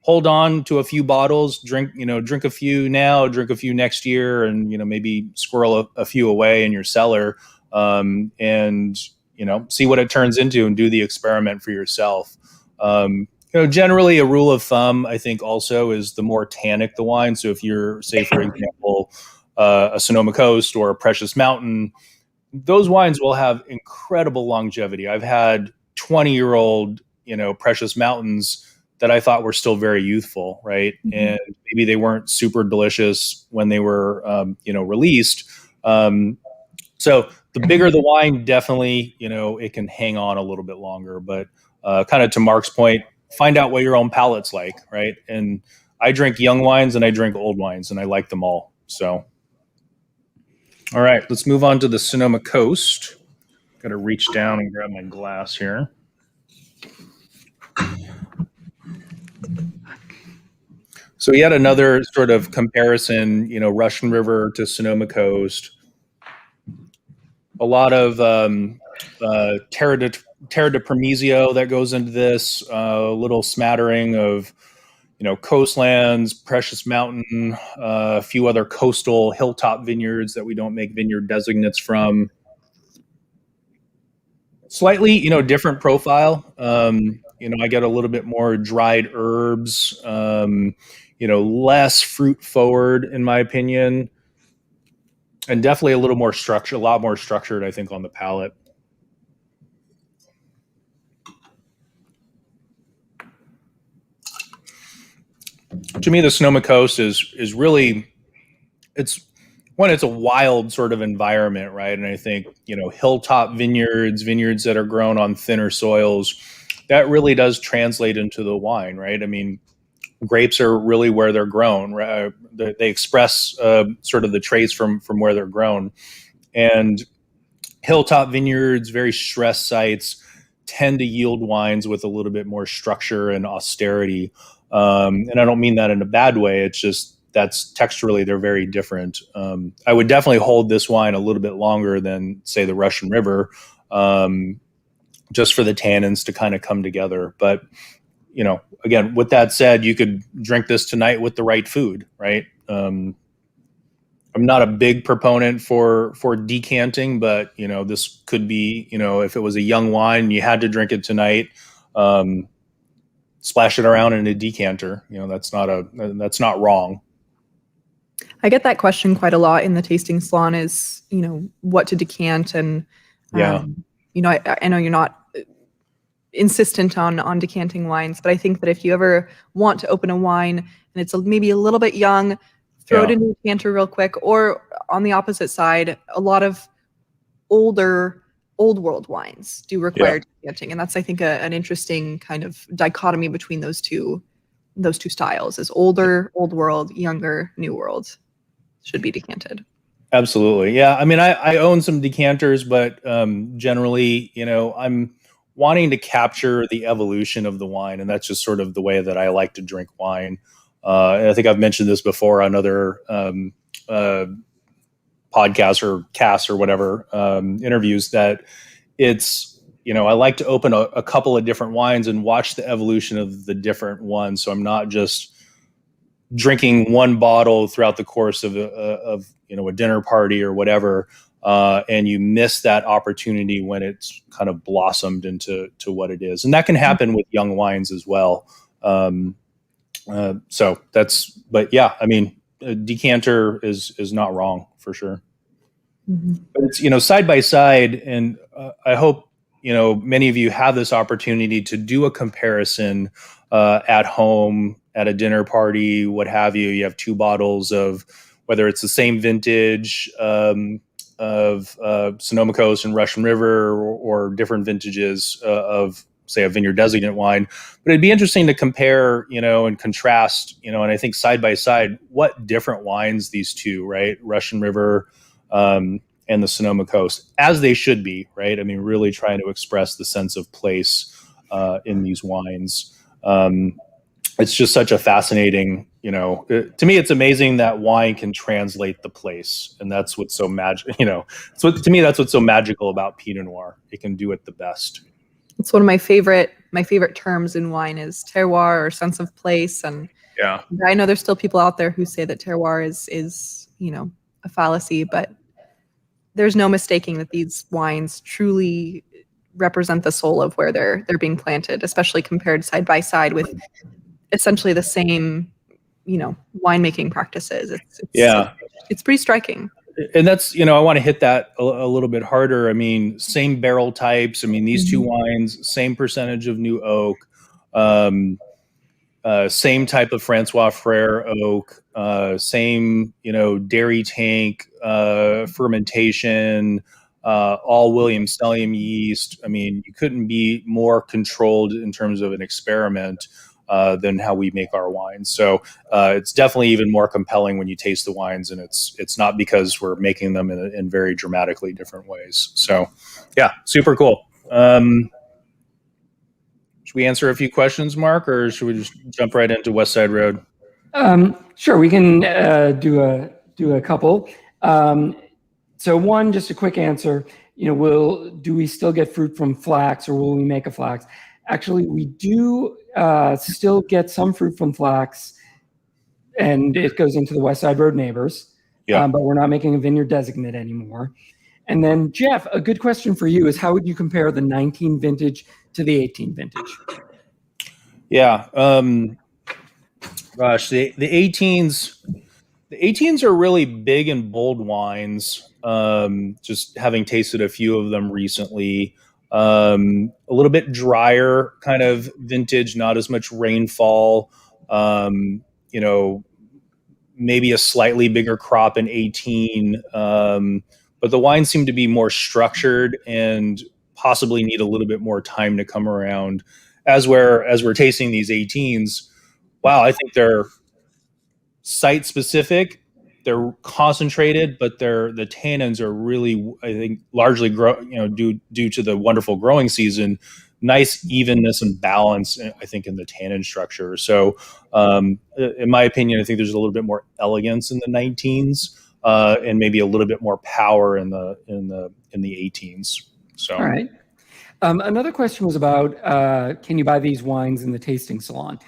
Speaker 2: hold on to a few bottles, drink a few now, drink a few next year, and, maybe squirrel a few away in your cellar, and, see what it turns into and do the experiment for yourself. Generally a rule of thumb, I think also is the more tannic the wine. So if you're, say, for example, a Sonoma Coast or a Precious Mountain, those wines will have incredible longevity. I've had 20-year-old, Precious Mountains that I thought were still very youthful, right? Mm-hmm. And maybe they weren't super delicious when they were, released. So the bigger the wine, definitely, it can hang on a little bit longer. But kind of to Mark's point, find out what your own palate's like, right? And I drink young wines and I drink old wines, and I like them all. So, all right, let's move on to the Sonoma Coast. Got to reach down and grab my glass here. So yet another sort of comparison, Russian River to Sonoma Coast. A lot of Terra de Promissio that goes into this, a little smattering of, coastlands, Precious Mountain, a few other coastal hilltop vineyards that we don't make vineyard designates from. Slightly, different profile. I get a little bit more dried herbs, less fruit forward in my opinion, and definitely a little more structure, a lot more structured, I think, on the palate. To me, the Sonoma Coast is really, it's a wild sort of environment, right? And I think, hilltop vineyards that are grown on thinner soils, that really does translate into the wine, right? Grapes are really where they're grown. They express sort of the traits from where they're grown. And hilltop vineyards, very stressed sites, tend to yield wines with a little bit more structure and austerity. And I don't mean that in a bad way. It's just that's texturally, they're very different. I would definitely hold this wine a little bit longer than, say, the Russian River, just for the tannins to kind of come together. But, again, with that said, you could drink this tonight with the right food, right? I'm not a big proponent for decanting, but, this could be, if it was a young wine, you had to drink it tonight, splash it around in a decanter. That's not wrong.
Speaker 3: I get that question quite a lot in the tasting salon is, what to decant. And,
Speaker 2: yeah.
Speaker 3: I know you're not insistent on decanting wines, but I think that if you ever want to open a wine and it's maybe a little bit young, throw it in a decanter real quick. Or on the opposite side, a lot of old world wines do require decanting. And that's, I think, an interesting kind of dichotomy between those two styles is older, old world, younger, new world should be decanted.
Speaker 2: Absolutely. Yeah. I own some decanters, but generally, I'm wanting to capture the evolution of the wine. And that's just sort of the way that I like to drink wine. And I think I've mentioned this before on other podcasts or casts or whatever, interviews, that it's, I like to open a couple of different wines and watch the evolution of the different ones. So I'm not just drinking one bottle throughout the course of a dinner party or whatever, and you miss that opportunity when it's kind of blossomed into what it is. And that can happen with young wines as well. But yeah, a decanter is not wrong for sure. But it's, side by side, and I hope, many of you have this opportunity to do a comparison at home, at a dinner party, what have you. You have two bottles of, whether it's the same vintage of Sonoma Coast and Russian River, or different vintages of, say, a vineyard designate wine. But it'd be interesting to compare, and contrast, and I think side by side, what different wines these two, right? Russian River and the Sonoma Coast, as they should be, right? I mean, really trying to express the sense of place in these wines. It's just such a fascinating, to me, it's amazing that wine can translate the place. And that's what's so to me, that's what's so magical about Pinot Noir. It can do it the best.
Speaker 3: It's one of my favorite terms in wine is terroir, or sense of place. And
Speaker 2: yeah,
Speaker 3: I know there's still people out there who say that terroir is a fallacy, but there's no mistaking that these wines truly represent the soul of where they're being planted, especially compared side by side with essentially the same, winemaking practices. It's pretty striking.
Speaker 2: And that's, I want to hit that a little bit harder. I mean, same barrel types. I mean, these two wines, same percentage of new oak, same type of Francois Frere oak, same, dairy tank, fermentation, all Williams Selyem yeast. I mean, you couldn't be more controlled in terms of an experiment than how we make our wines. So it's definitely even more compelling when you taste the wines, and it's not because we're making them in very dramatically different ways. So yeah, super cool. Should we answer a few questions, Mark, or should we just jump right into Westside Road?
Speaker 1: Sure, we can do a couple. So one, just a quick answer. Do we still get fruit from flax, or will we make a flax? Actually, we do still get some fruit from flax, and it goes into the Westside Road neighbors.
Speaker 2: Yeah.
Speaker 1: But we're not making a vineyard designate anymore. And then, Jeff, a good question for you is, how would you compare the 19 vintage to the 18 vintage?
Speaker 2: Yeah. Gosh, the 18s are really big and bold wines. Just having tasted a few of them recently. A little bit drier kind of vintage, not as much rainfall. Maybe a slightly bigger crop in 18. But the wines seem to be more structured and possibly need a little bit more time to come around. As we're tasting these 18s, wow, I think they're site specific. They're concentrated, but the tannins are really, I think, largely due to the wonderful growing season, nice evenness and balance, I think, in the tannin structure. So, in my opinion, I think there's a little bit more elegance in the 19s, and maybe a little bit more power in the 18s. So,
Speaker 1: all right. Another question was about can you buy these wines in the tasting salon?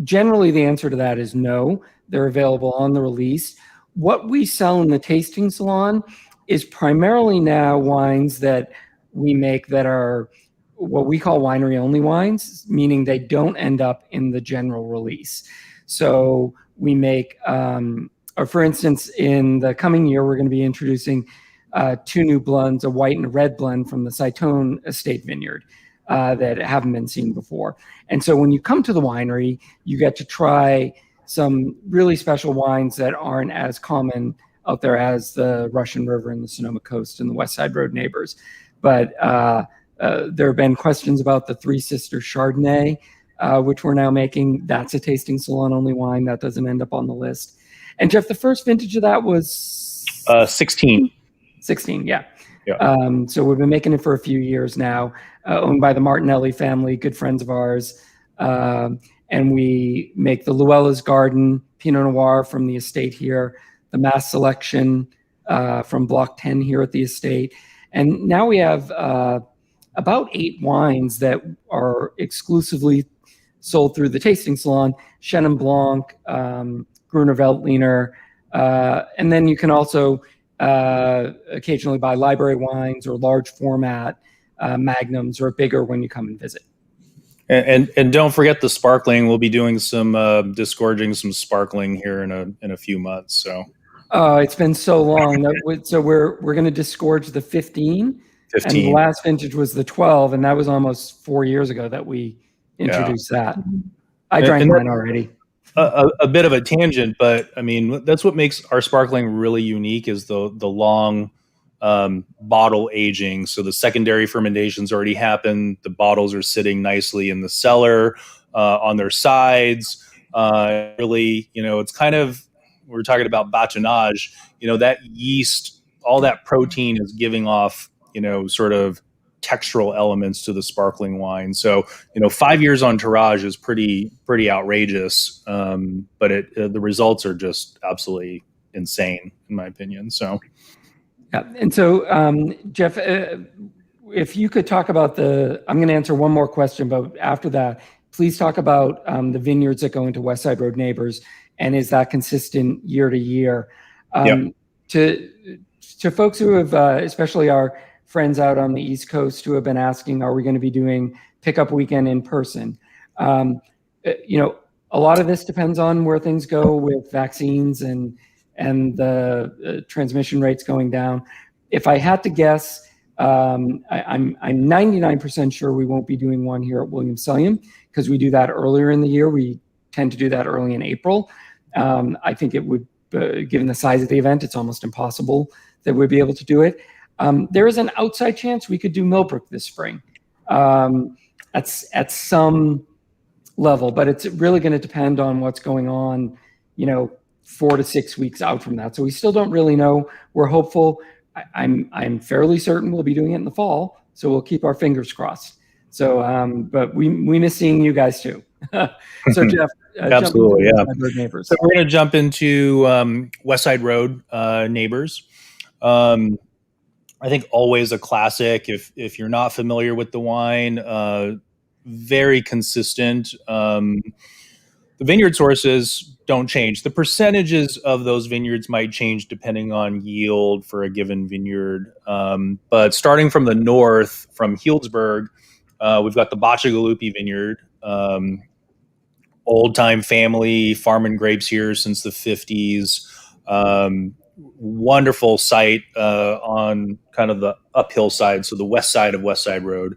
Speaker 1: Generally, the answer to that is no. They're available on the release. What we sell in the tasting salon is primarily now wines that we make that are what we call winery only wines, meaning they don't end up in the general release. So we make, or for instance, in the coming year, we're going to be introducing two new blends, a white and a red blend from the Cytone Estate Vineyard that haven't been seen before. And so when you come to the winery, you get to try some really special wines that aren't as common out there as the Russian River and the Sonoma Coast and the Westside Road neighbors. But there have been questions about the Three Sisters Chardonnay, which we're now making. That's a tasting salon only wine that doesn't end up on the list. And Jeff, the first vintage of that was
Speaker 2: 16.
Speaker 1: 16, yeah.
Speaker 2: Yeah.
Speaker 1: So we've been making it for a few years now, owned by the Martinelli family, good friends of ours. And we make the Luella's Garden Pinot Noir from the estate here, the Mass Selection from Block 10 here at the estate. And now we have about 8 wines that are exclusively sold through the tasting salon, Chenin Blanc, Gruner Veltliner, and then you can also occasionally buy library wines or large format magnums or bigger when you come and visit.
Speaker 2: And don't forget the sparkling. We'll be doing some disgorging some sparkling here in a few months. So
Speaker 1: Oh, it's been so long. So we're going to disgorge the 15.
Speaker 2: 15.
Speaker 1: And the last vintage was the 12, and that was almost 4 years ago that we introduced that. I drank mine already.
Speaker 2: A bit of a tangent, but I mean, that's what makes our sparkling really unique is the long bottle aging. So the secondary fermentations already happened. The bottles are sitting nicely in the cellar on their sides. Really, it's kind of, we're talking about batonnage, that yeast, all that protein is giving off, sort of textural elements to the sparkling wine. So, 5 years on tirage is pretty outrageous. But the results are just absolutely insane in my opinion. So,
Speaker 1: yeah. And so, Jeff, if you could talk about I'm going to answer one more question, but after that, please talk about the vineyards that go into Westside Road Neighbors, and is that consistent year to year?
Speaker 2: Yep.
Speaker 1: To folks who have, especially our friends out on the East Coast who have been asking, are we going to be doing pickup weekend in person? A lot of this depends on where things go with vaccines and the transmission rates going down. If I had to guess, I'm 99% sure we won't be doing one here at Williams Selyem because we do that earlier in the year. We tend to do that early in April. I think it would, given the size of the event, it's almost impossible that we'd be able to do it. There is an outside chance we could do Millbrook this spring at some level, but it's really going to depend on what's going on, 4 to 6 weeks out from that. So we still don't really know. We're hopeful. I'm fairly certain we'll be doing it in the fall, so we'll keep our fingers crossed. So, but we miss seeing you guys too. So Jeff,
Speaker 2: absolutely, yeah.
Speaker 1: Neighbors.
Speaker 2: So we're going to jump into Westside Road Neighbors. I think always a classic. If you're not familiar with the wine, very consistent. The vineyard sources don't change. The percentages of those vineyards might change depending on yield for a given vineyard. But starting from the north, from Healdsburg, we've got the Bacigalupi vineyard. Old-time family, farming grapes here since the 50s. Wonderful site on kind of the uphill side, so the west side of Westside Road.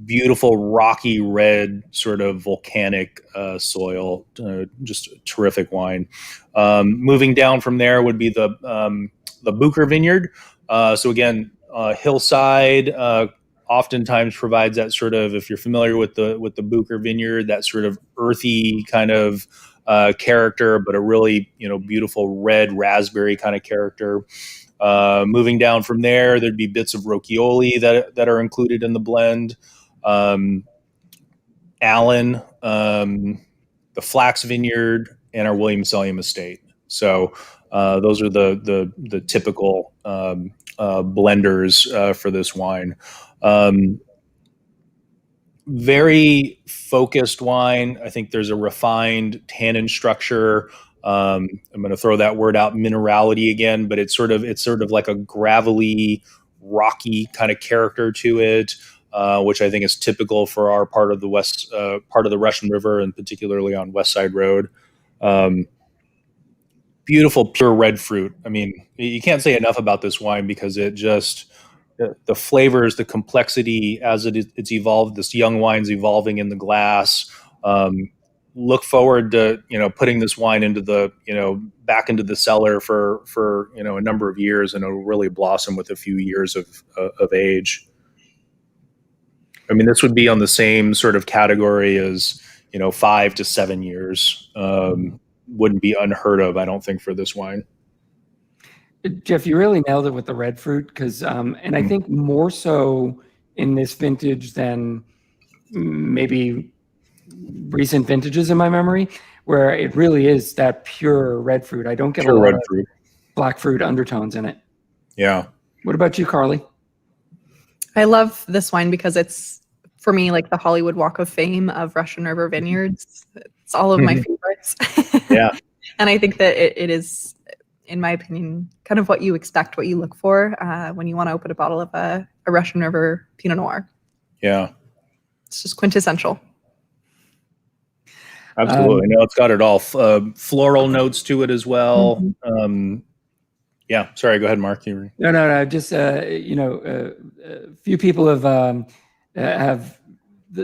Speaker 2: Beautiful rocky red sort of volcanic soil, just a terrific wine. Moving down from there would be the Bucher Vineyard. So again, hillside oftentimes provides that sort of, if you're familiar with the Bucher Vineyard, that sort of earthy kind of character, but a really beautiful red raspberry kind of character. Moving down from there, there'd be bits of Rocchioli that are included in the blend. Allen, the Flax Vineyard, and our Williams Selyem estate. So those are the typical blenders for this wine. Very focused wine. I think there's a refined tannin structure. I'm going to throw that word out, minerality again, but it's sort of like a gravelly, rocky kind of character to it, which I think is typical for our part of the west part of the Russian River, and particularly on Westside Road. Beautiful, pure red fruit. I mean, you can't say enough about this wine because it just the flavors, the complexity as it's evolved. This young wine's evolving in the glass. Look forward to putting this wine into the back into the cellar for a number of years, and it'll really blossom with a few years of age. I mean, this would be on the same sort of category as 5 to 7 years. Wouldn't be unheard of, I don't think, for this wine.
Speaker 1: Jeff, you really nailed it with the red fruit because, and I think more so in this vintage than maybe recent vintages in my memory, where it really is that pure red fruit. I don't get a lot of black fruit undertones in it.
Speaker 2: Yeah.
Speaker 1: What about you, Carlie?
Speaker 3: I love this wine because it's, for me, like the Hollywood Walk of Fame of Russian River vineyards. It's all of my favorites.
Speaker 2: Yeah.
Speaker 3: And I think that it is, in my opinion, kind of what you expect, what you look for when you want to open a bottle of a Russian River Pinot Noir.
Speaker 2: Yeah.
Speaker 3: It's just quintessential.
Speaker 2: Absolutely. No, it's got it all. Floral notes to it as well. Yeah. Sorry. Go ahead, Mark.
Speaker 1: No. Just few people have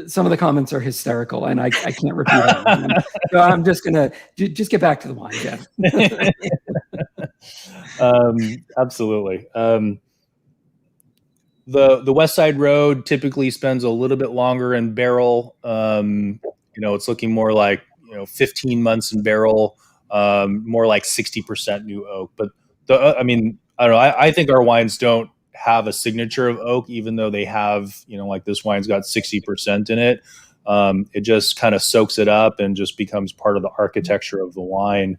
Speaker 1: some of the comments are hysterical, and I can't repeat them. So I'm just gonna just get back to the wine, Jeff.
Speaker 2: Absolutely. The Westside Road typically spends a little bit longer in barrel. It's looking more like 15 months in barrel, more like 60% new oak. But I don't know. I think our wines don't have a signature of oak, even though they have, like this wine's got 60% in it. It just kind of soaks it up and just becomes part of the architecture of the wine.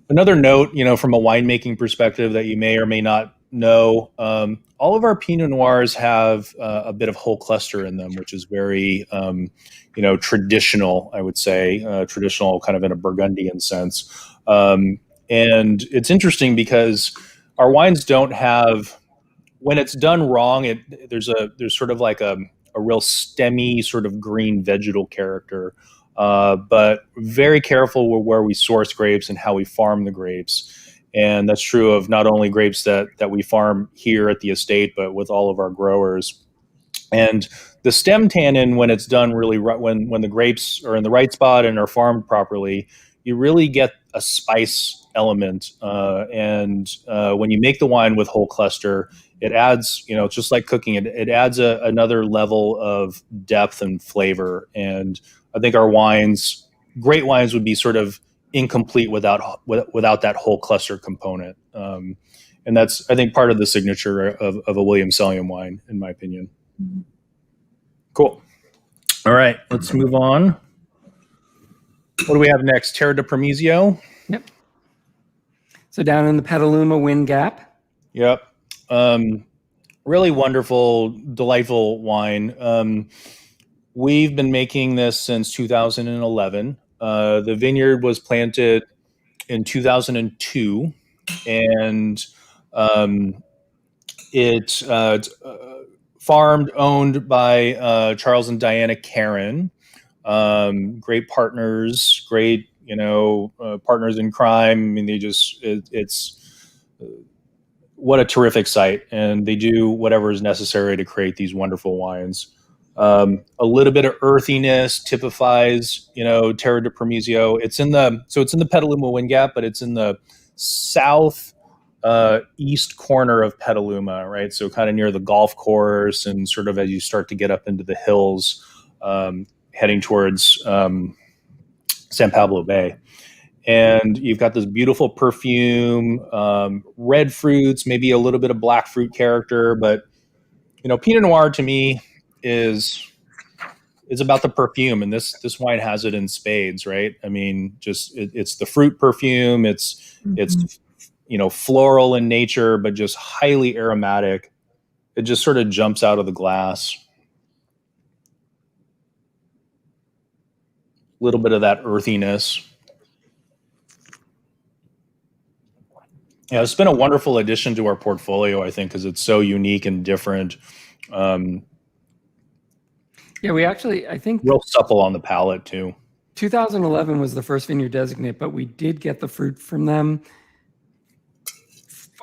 Speaker 2: Another note, from a winemaking perspective that you may or may not know, all of our Pinot Noirs have a bit of whole cluster in them, which is very, traditional, I would say, traditional kind of in a Burgundian sense. And it's interesting because our wines don't have, when it's done wrong, there's sort of like a real stemmy sort of green vegetal character. But very careful with where we source grapes and how we farm the grapes. And that's true of not only grapes that we farm here at the estate, but with all of our growers. And the stem tannin, when it's done really right, when the grapes are in the right spot and are farmed properly, you really get a spice element. And when you make the wine with whole cluster, it adds, it's just like cooking it. It adds another level of depth and flavor. And I think our wines, great wines, would be sort of incomplete without that whole cluster component. And that's, I think, part of the signature of a Williams Selyem wine, in my opinion. Cool. All right, let's move on. What do we have next? Terra de Promissio.
Speaker 1: Yep. So down in the Petaluma Wind Gap.
Speaker 2: Yep. Really wonderful, delightful wine. We've been making this since 2011. The vineyard was planted in 2002, and it's farmed, owned by Charles and Diana Caron. Great partners, great partners in crime. I mean, it's what a terrific site, and they do whatever is necessary to create these wonderful wines. A little bit of earthiness typifies, Terra de Promissio. It's in the Petaluma Wind Gap, but it's in the south east corner of Petaluma, right? So kind of near the golf course, and sort of as you start to get up into the hills, heading towards San Pablo Bay. And you've got this beautiful perfume, red fruits, maybe a little bit of black fruit character, but Pinot Noir to me is about the perfume, and this wine has it in spades, right? I mean, just it's the fruit perfume. It's floral in nature, but just highly aromatic. It just sort of jumps out of the glass. A little bit of that earthiness. Yeah, it's been a wonderful addition to our portfolio, I think, because it's so unique and different.
Speaker 1: Yeah, we actually, I think,
Speaker 2: real supple on the palate too.
Speaker 1: 2011 was the first vineyard designate, but we did get the fruit from them,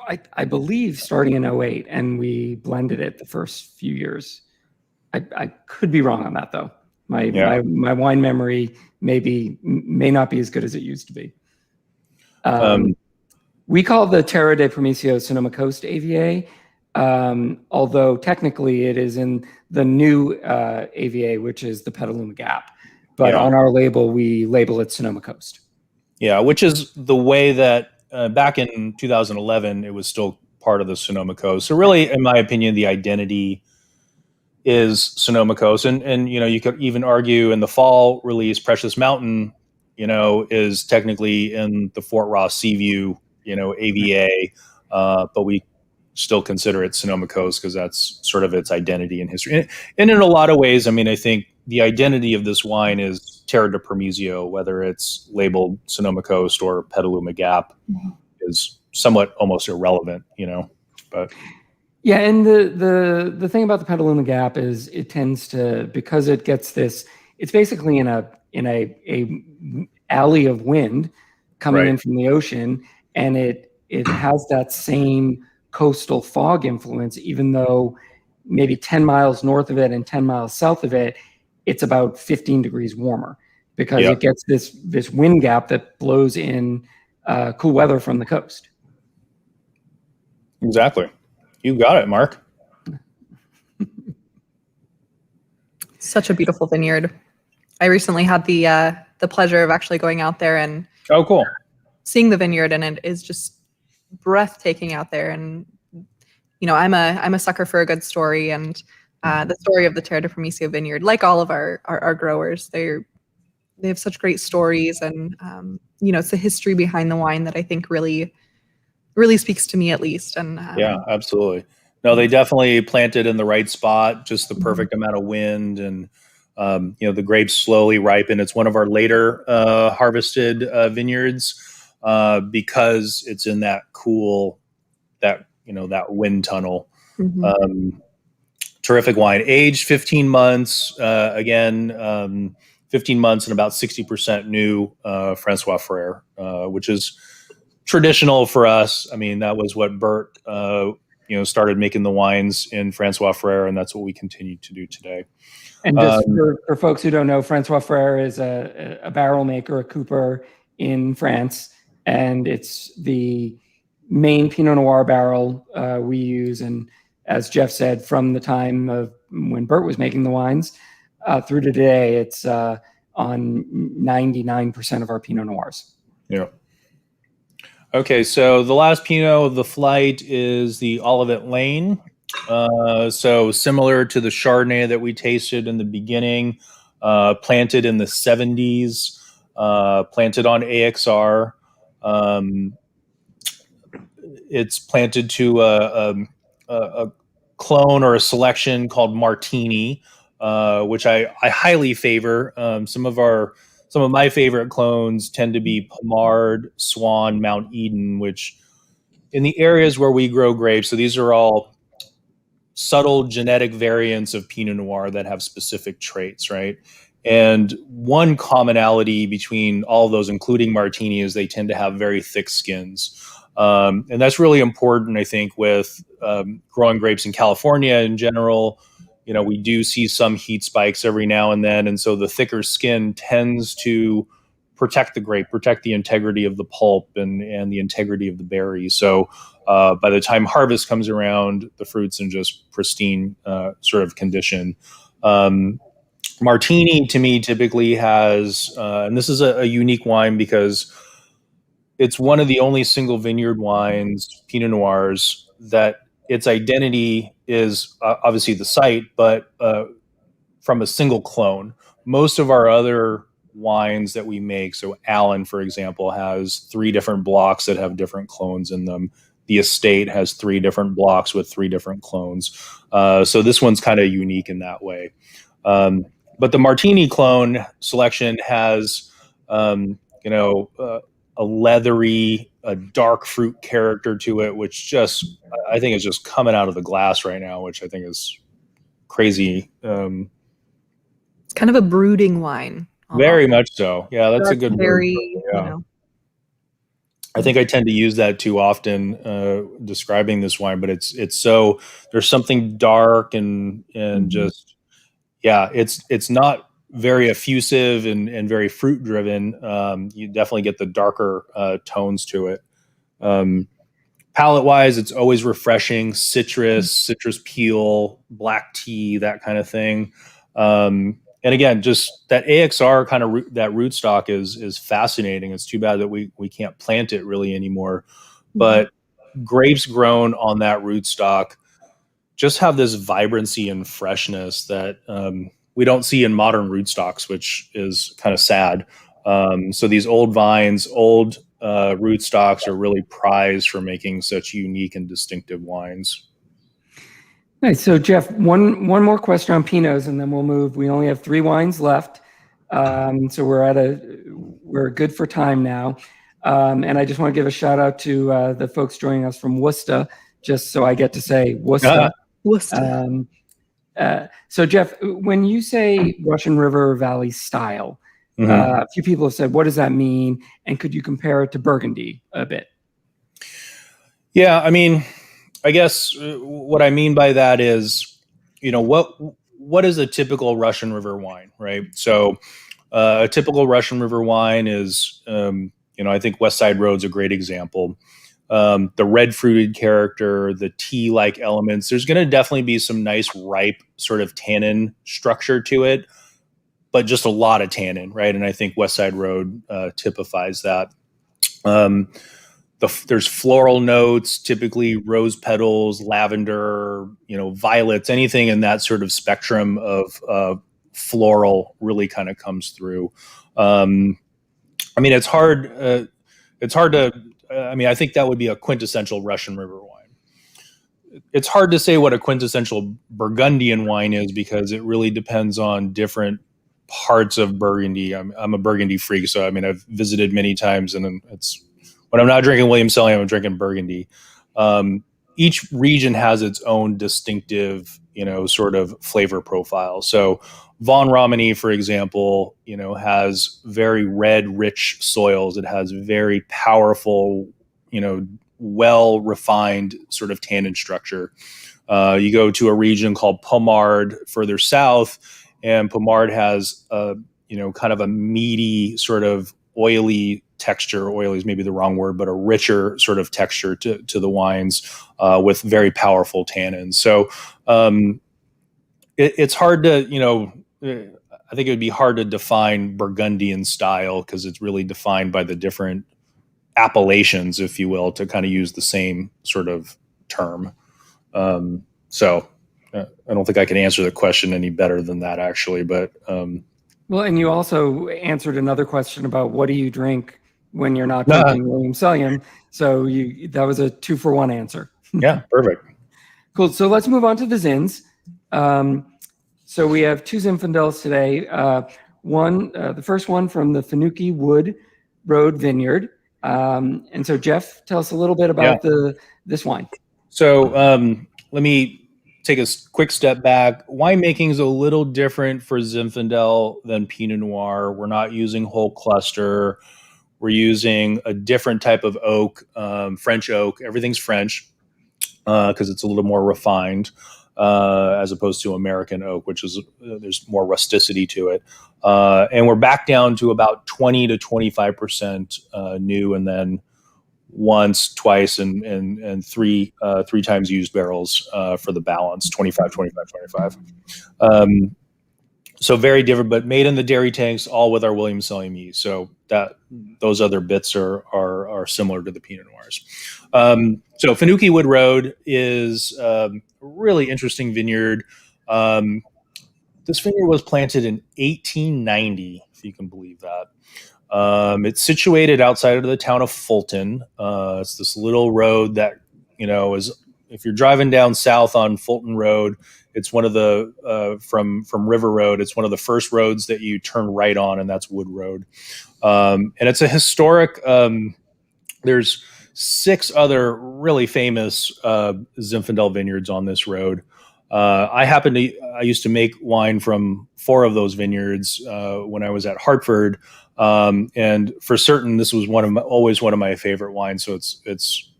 Speaker 1: I believe, starting in 08, and we blended it the first few years. I could be wrong on that, though. My wine memory may not be as good as it used to be. We call the Terra de Promissio Sonoma Coast AVA, although technically it is in the new AVA, which is the Petaluma Gap. But on our label, we label it Sonoma Coast. Yeah,
Speaker 2: which is the way that back in 2011, it was still part of the Sonoma Coast. So really, in my opinion, the identity is Sonoma Coast. And you could even argue in the fall release, Precious Mountain, is technically in the Fort Ross Seaview, AVA, but we still consider it Sonoma Coast because that's sort of its identity and history. And in a lot of ways, I mean, I think the identity of this wine is Terra de Promissio, whether it's labeled Sonoma Coast or Petaluma Gap, is somewhat almost irrelevant, but.
Speaker 1: Yeah, and the thing about the Petaluma Gap is it tends to, because it gets this it's basically in a alley of wind coming in from the ocean, and it has that same coastal fog influence, even though maybe 10 miles north of it and 10 miles south of it, it's about 15 degrees warmer, because it gets this wind gap that blows in cool weather from the coast.
Speaker 2: Exactly. You got it, Mark.
Speaker 3: Such a beautiful vineyard. I recently had the pleasure of actually going out there and
Speaker 2: cool.
Speaker 3: seeing the vineyard, and it is just breathtaking out there. And I'm a sucker for a good story, and the story of the Terra de Promissio vineyard, like all of our growers, they have such great stories, and it's the history behind the wine that I think really speaks to me, at least. And
Speaker 2: yeah, absolutely. No, they definitely planted in the right spot, just the perfect amount of wind, and the grapes slowly ripen. It's one of our later harvested vineyards because it's in that cool, that wind tunnel. Terrific wine, aged 15 months. 15 months and about 60% new Francois Frere, which is traditional for us. I mean, that was what Bert started making the wines in Francois Frere, and that's what we continue to do today.
Speaker 1: And just for folks who don't know, Francois Frere is a barrel maker, a cooper in France, and it's the main Pinot Noir barrel we use. And as Jeff said, from the time of when Bert was making the wines through to today, it's on 99% of our Pinot Noirs.
Speaker 2: Yeah. Okay, so the last Pinot of the flight is the Olivet Lane. So similar to the Chardonnay that we tasted in the beginning, planted in the 70s, planted on AXR. It's planted to a clone or a selection called Martini, which I highly favor. Some of my favorite clones tend to be Pommard, Swan, Mount Eden, which in the areas where we grow grapes, so these are all subtle genetic variants of Pinot Noir that have specific traits, right? And one commonality between all of those, including Martini, is they tend to have very thick skins. And that's really important, I think, with growing grapes in California in general. We do see some heat spikes every now and then. And so the thicker skin tends to protect the grape, protect the integrity of the pulp and the integrity of the berry. So by the time harvest comes around, the fruit's in just pristine sort of condition. Martini, to me, typically has, and this is a unique wine because it's one of the only single vineyard wines, Pinot Noirs, that its identity is obviously the site, but from a single clone. Most of our other wines that we make, so Allen, for example, has 3 different blocks that have different clones in them. The estate has 3 different blocks with 3 different clones. So this one's kind of unique in that way. But the Martini clone selection has, a leathery, a dark fruit character to it, which just, I think is just coming out of the glass right now, which I think is crazy.
Speaker 3: Kind of a brooding wine.
Speaker 2: Very much so. Yeah, that's a good
Speaker 3: word.
Speaker 2: Yeah. I think I tend to use that too often describing this wine, but it's so, there's something dark and just, yeah, it's not very effusive and very fruit driven. You definitely get the darker tones to it. Palate wise, it's always refreshing. Citrus peel, black tea, that kind of thing. And again, just that AXR kind of that rootstock is fascinating. It's too bad that we can't plant it really anymore. But grapes grown on that rootstock just have this vibrancy and freshness that we don't see in modern rootstocks, which is kind of sad. So these old vines, old rootstocks are really prized for making such unique and distinctive wines.
Speaker 1: Nice. So Jeff, one more question on Pinots, and then we'll move. We only have 3 wines left, so we're good for time now. And I just want to give a shout out to the folks joining us from Worcester, just so I get to say Worcester.
Speaker 3: Worcester.
Speaker 1: So Jeff, when you say Russian River Valley style, a few people have said, what does that mean? And could you compare it to Burgundy a bit?
Speaker 2: Yeah, I mean, I guess what I mean by that is, what is a typical Russian River wine, right? So a typical Russian River wine is, I think Westside Road's a great example. The red fruited character, the tea-like elements. There's going to definitely be some nice ripe sort of tannin structure to it, but just a lot of tannin, right? And I think Westside Road typifies that. There's floral notes, typically rose petals, lavender, violets, anything in that sort of spectrum of floral really kind of comes through. It's hard to. I think that would be a quintessential Russian River wine. It's hard to say what a quintessential Burgundian wine is because it really depends on different parts of Burgundy. I'm a Burgundy freak, so I've visited many times, and it's when I'm not drinking Williams Selyem, I'm drinking Burgundy. Each region has its own distinctive, sort of flavor profile. So Von Romani, for example, has very red, rich soils. It has very powerful, well-refined sort of tannin structure. You go to a region called Pommard further south, and Pommard has kind of a meaty sort of oily texture. Oily is maybe the wrong word, but a richer sort of texture to the wines with very powerful tannins. So it's hard to, I think it would be hard to define Burgundian style because it's really defined by the different appellations, if you will, to kind of use the same sort of term. So I don't think I can answer the question any better than that, actually. But
Speaker 1: well, and you also answered another question about what do you drink when you're not drinking Williams Selyem. So that was a 2-for-1 answer.
Speaker 2: Yeah, perfect.
Speaker 1: Cool. So let's move on to the Zins. So we have 2 Zinfandels today. The first one from the Fanucchi-Wood Road Vineyard. And so Jeff, tell us a little bit about this wine.
Speaker 2: So let me take a quick step back. Winemaking is a little different for Zinfandel than Pinot Noir. We're not using whole cluster. We're using a different type of oak, French oak. Everything's French because it's a little more refined as opposed to American oak, which is there's more rusticity to it. And we're back down to about 20 to 25% new, and then once, twice, and three times used barrels for the balance, 25, 25, 25. So very different, but made in the dairy tanks, all with our Williams Selyem yeast. So those other bits are similar to the Pinot Noirs. So Fanucchi-Wood Road is a really interesting vineyard. This vineyard was planted in 1890, if you can believe that. It's situated outside of the town of Fulton. It's this little road that, is, if you're driving down south on Fulton Road, it's one of the, from River Road, it's one of the first roads that you turn right on, and that's Wood Road. And it's a historic, there's 6 other really famous Zinfandel vineyards on this road. I used to make wine from 4 of those vineyards when I was at Hartford. And for certain, this was always one of my favorite wines. So it's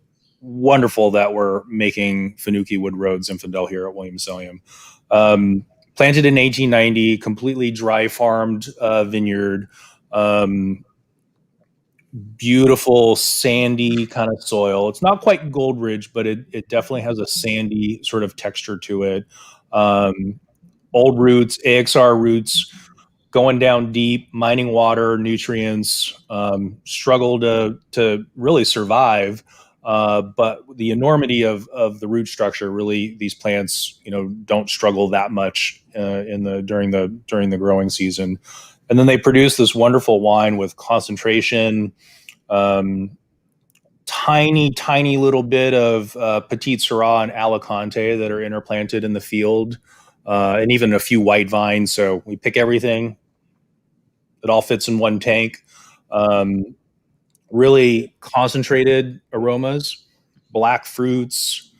Speaker 2: wonderful that we're making Fanucchi-Wood Road Zinfandel here at Williams Selyem. Planted in 1890, completely dry farmed vineyard. Beautiful sandy kind of soil. It's not quite gold ridge, but it definitely has a sandy sort of texture to it. Old roots, AXR roots, going down deep, mining water, nutrients, struggle to really survive. But the enormity of the root structure, really, these plants, don't struggle that much during the growing season. And then they produce this wonderful wine with concentration, tiny little bit of Petit Syrah and Alicante that are interplanted in the field, and even a few white vines. So we pick everything. It all fits in one tank. Really concentrated aromas, black fruits,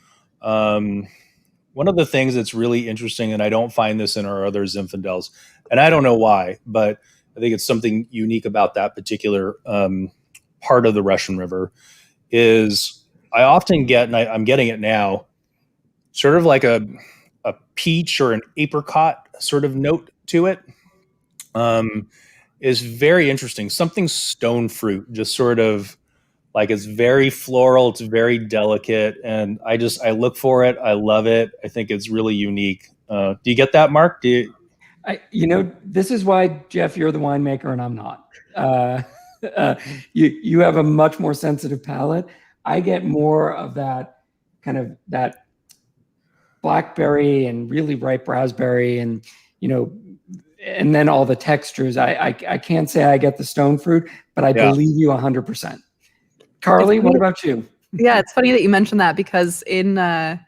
Speaker 2: one of the things that's really interesting, and I don't find this in our other Zinfandels, and I don't know why, but I think it's something unique about that particular part of the Russian River, is I often get, and I'm getting it now, sort of like a peach or an apricot sort of note to it. Is very interesting. Something stone fruit, just sort of like, it's very floral, it's very delicate, and I look for it. I love it. I think it's really unique. Do you get that, Mark?
Speaker 1: This is why, Jeff, you're the winemaker and I'm not. You have a much more sensitive palate. I get more of that kind of that blackberry and really ripe raspberry, and and then all the textures. I can't say I get the stone fruit, but I believe you 100%. Carlie, what about you?
Speaker 3: Yeah, it's funny that you mentioned that, because in the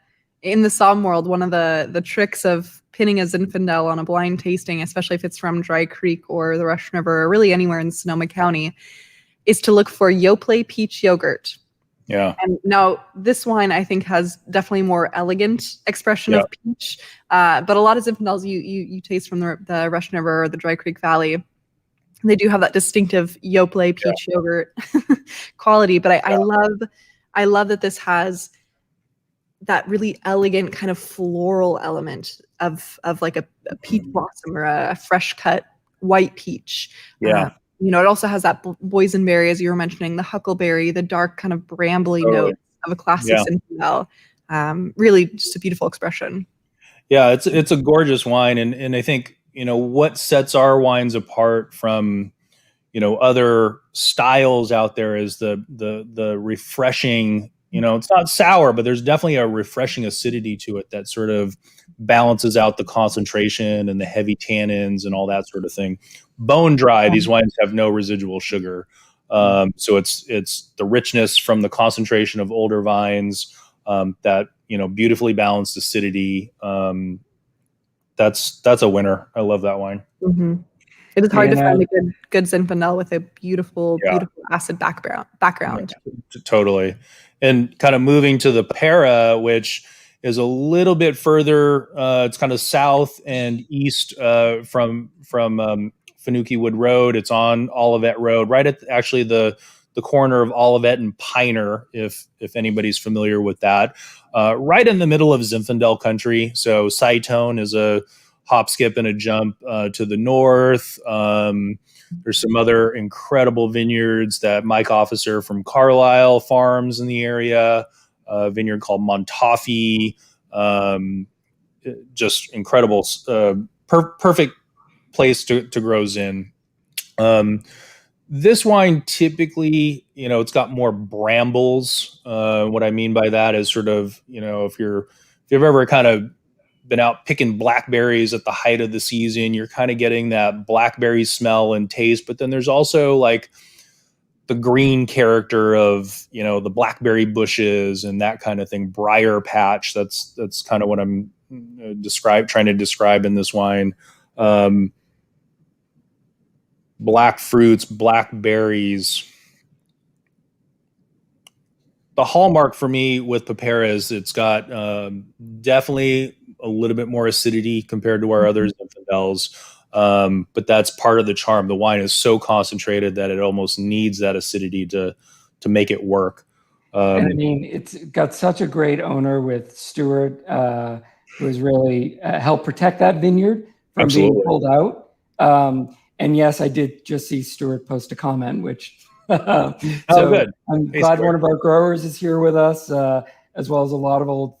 Speaker 3: Somm world, one of the tricks of pinning a Zinfandel on a blind tasting, especially if it's from Dry Creek or the Russian River or really anywhere in Sonoma County, is to look for Yoplait peach yogurt.
Speaker 2: Yeah.
Speaker 3: And now this wine, I think, has definitely more elegant expression of peach. But a lot of Zinfandels you taste from the Russian River or the Dry Creek Valley, they do have that distinctive Yoplait peach yogurt quality. But I love that this has that really elegant kind of floral element of like a peach blossom or a fresh cut white peach.
Speaker 2: Yeah.
Speaker 3: It also has that boysenberry, as you were mentioning, the huckleberry, the dark kind of brambly notes of a classic Zinfandel. Really just a beautiful expression.
Speaker 2: Yeah, it's a gorgeous wine. And I think, what sets our wines apart from, other styles out there is the refreshing, it's not sour, but there's definitely a refreshing acidity to it that sort of balances out the concentration and the heavy tannins and all that sort of thing. Bone dry, these wines have no residual sugar. So it's the richness from the concentration of older vines, that, beautifully balanced acidity. That's a winner. I love that wine.
Speaker 3: Mm-hmm. It is hard to find a good Zinfandel with a beautiful acid background.
Speaker 2: Yeah, totally. And kind of moving to the Papera, which is a little bit further. It's kind of south and east from Fanucchi-Wood Road. It's on Olivet Road, right at actually the corner of Olivet and Piner, if anybody's familiar with that. Right in the middle of Zinfandel country. So Cytone is a hop, skip, and a jump to the north. There's some other incredible vineyards that Mike Officer from Carlisle farms in the area. A vineyard called Montafi. Just incredible, perfect place to grow Zin. This wine typically, it's got more brambles. What I mean by that is sort of, if you've ever kind of been out picking blackberries at the height of the season, you're kind of getting that blackberry smell and taste. But then there's also like the green character of, the blackberry bushes and that kind of thing, briar patch. That's kind of what I'm trying to describe in this wine. Black fruits, blackberries. The hallmark for me with Papera is it's got definitely a little bit more acidity compared to our other Zinfandels. But that's part of the charm. The wine is so concentrated that it almost needs that acidity to make it work.
Speaker 1: And I mean, it's got such a great owner with Stuart, who has really helped protect that vineyard from being pulled out. And yes, I did just see Stuart post a comment, which
Speaker 2: good.
Speaker 1: I'm glad one of our growers is here with us, as well as a lot of old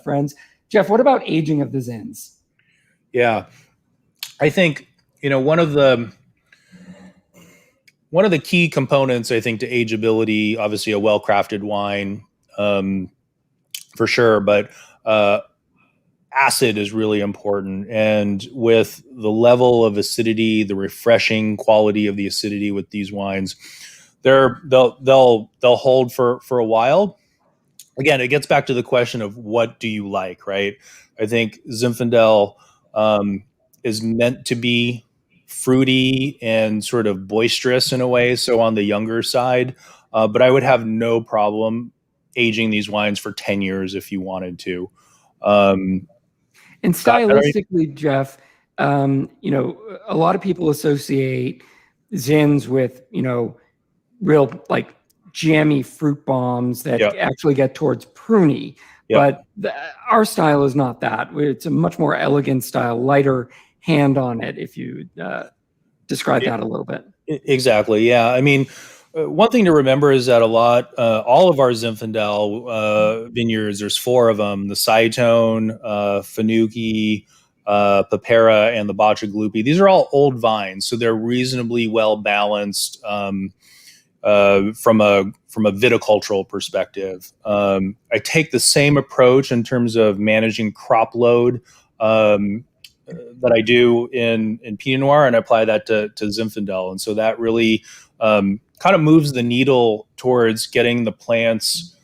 Speaker 1: friends. Jeff, what about aging of the Zins?
Speaker 2: Yeah, I think one of the key components, I think, to ageability, obviously a well-crafted wine, for sure, but acid is really important. And with the level of acidity, the refreshing quality of the acidity with these wines, they'll hold for a while. Again, it gets back to the question of what do you like, right? I think Zinfandel is meant to be fruity and sort of boisterous in a way, so on the younger side. But I would have no problem aging these wines for 10 years if you wanted to.
Speaker 1: And stylistically, Jeff, you know, a lot of people associate Zins with, you know, real like jammy fruit bombs that actually get towards pruny. But our style is not that. It's a much more elegant style, lighter hand on it, if you describe that a little bit.
Speaker 2: Exactly. Yeah. I mean, one thing to remember is that all of our Zinfandel vineyards, there's 4 of them, the Saitone, Fanucchi, Papera, and the Bacigalupi. These are all old vines, so they're reasonably well balanced from a viticultural perspective. I take the same approach in terms of managing crop load that I do in Pinot Noir, and I apply that to Zinfandel. And so that really kind of moves the needle towards getting the plants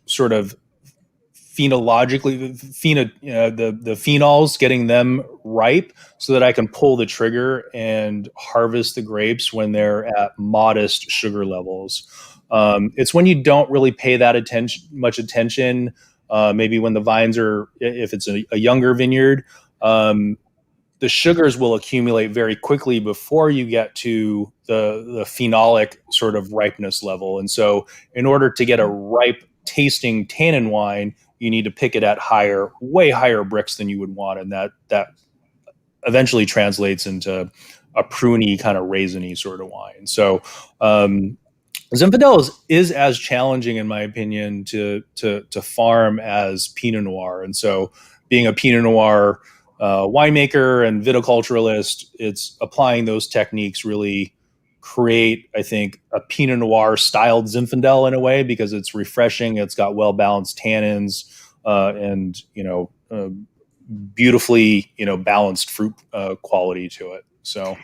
Speaker 2: sort of phenologically, the phenols, getting them ripe so that I can pull the trigger and harvest the grapes when they're at modest sugar levels. It's when you don't really pay that much attention, maybe when the vines are, if it's a younger vineyard, the sugars will accumulate very quickly before you get to the phenolic sort of ripeness level. And so in order to get a ripe tasting tannin wine, you need to pick it at way higher bricks than you would want. And that eventually translates into a pruny kind of raisiny sort of wine. So Zinfandel is as challenging, in my opinion, to farm as Pinot Noir. And so being a Pinot Noir winemaker and viticulturalist, it's applying those techniques really create, I think, a Pinot Noir styled Zinfandel in a way, because it's refreshing. It's got well balanced tannins and beautifully balanced fruit quality to it. So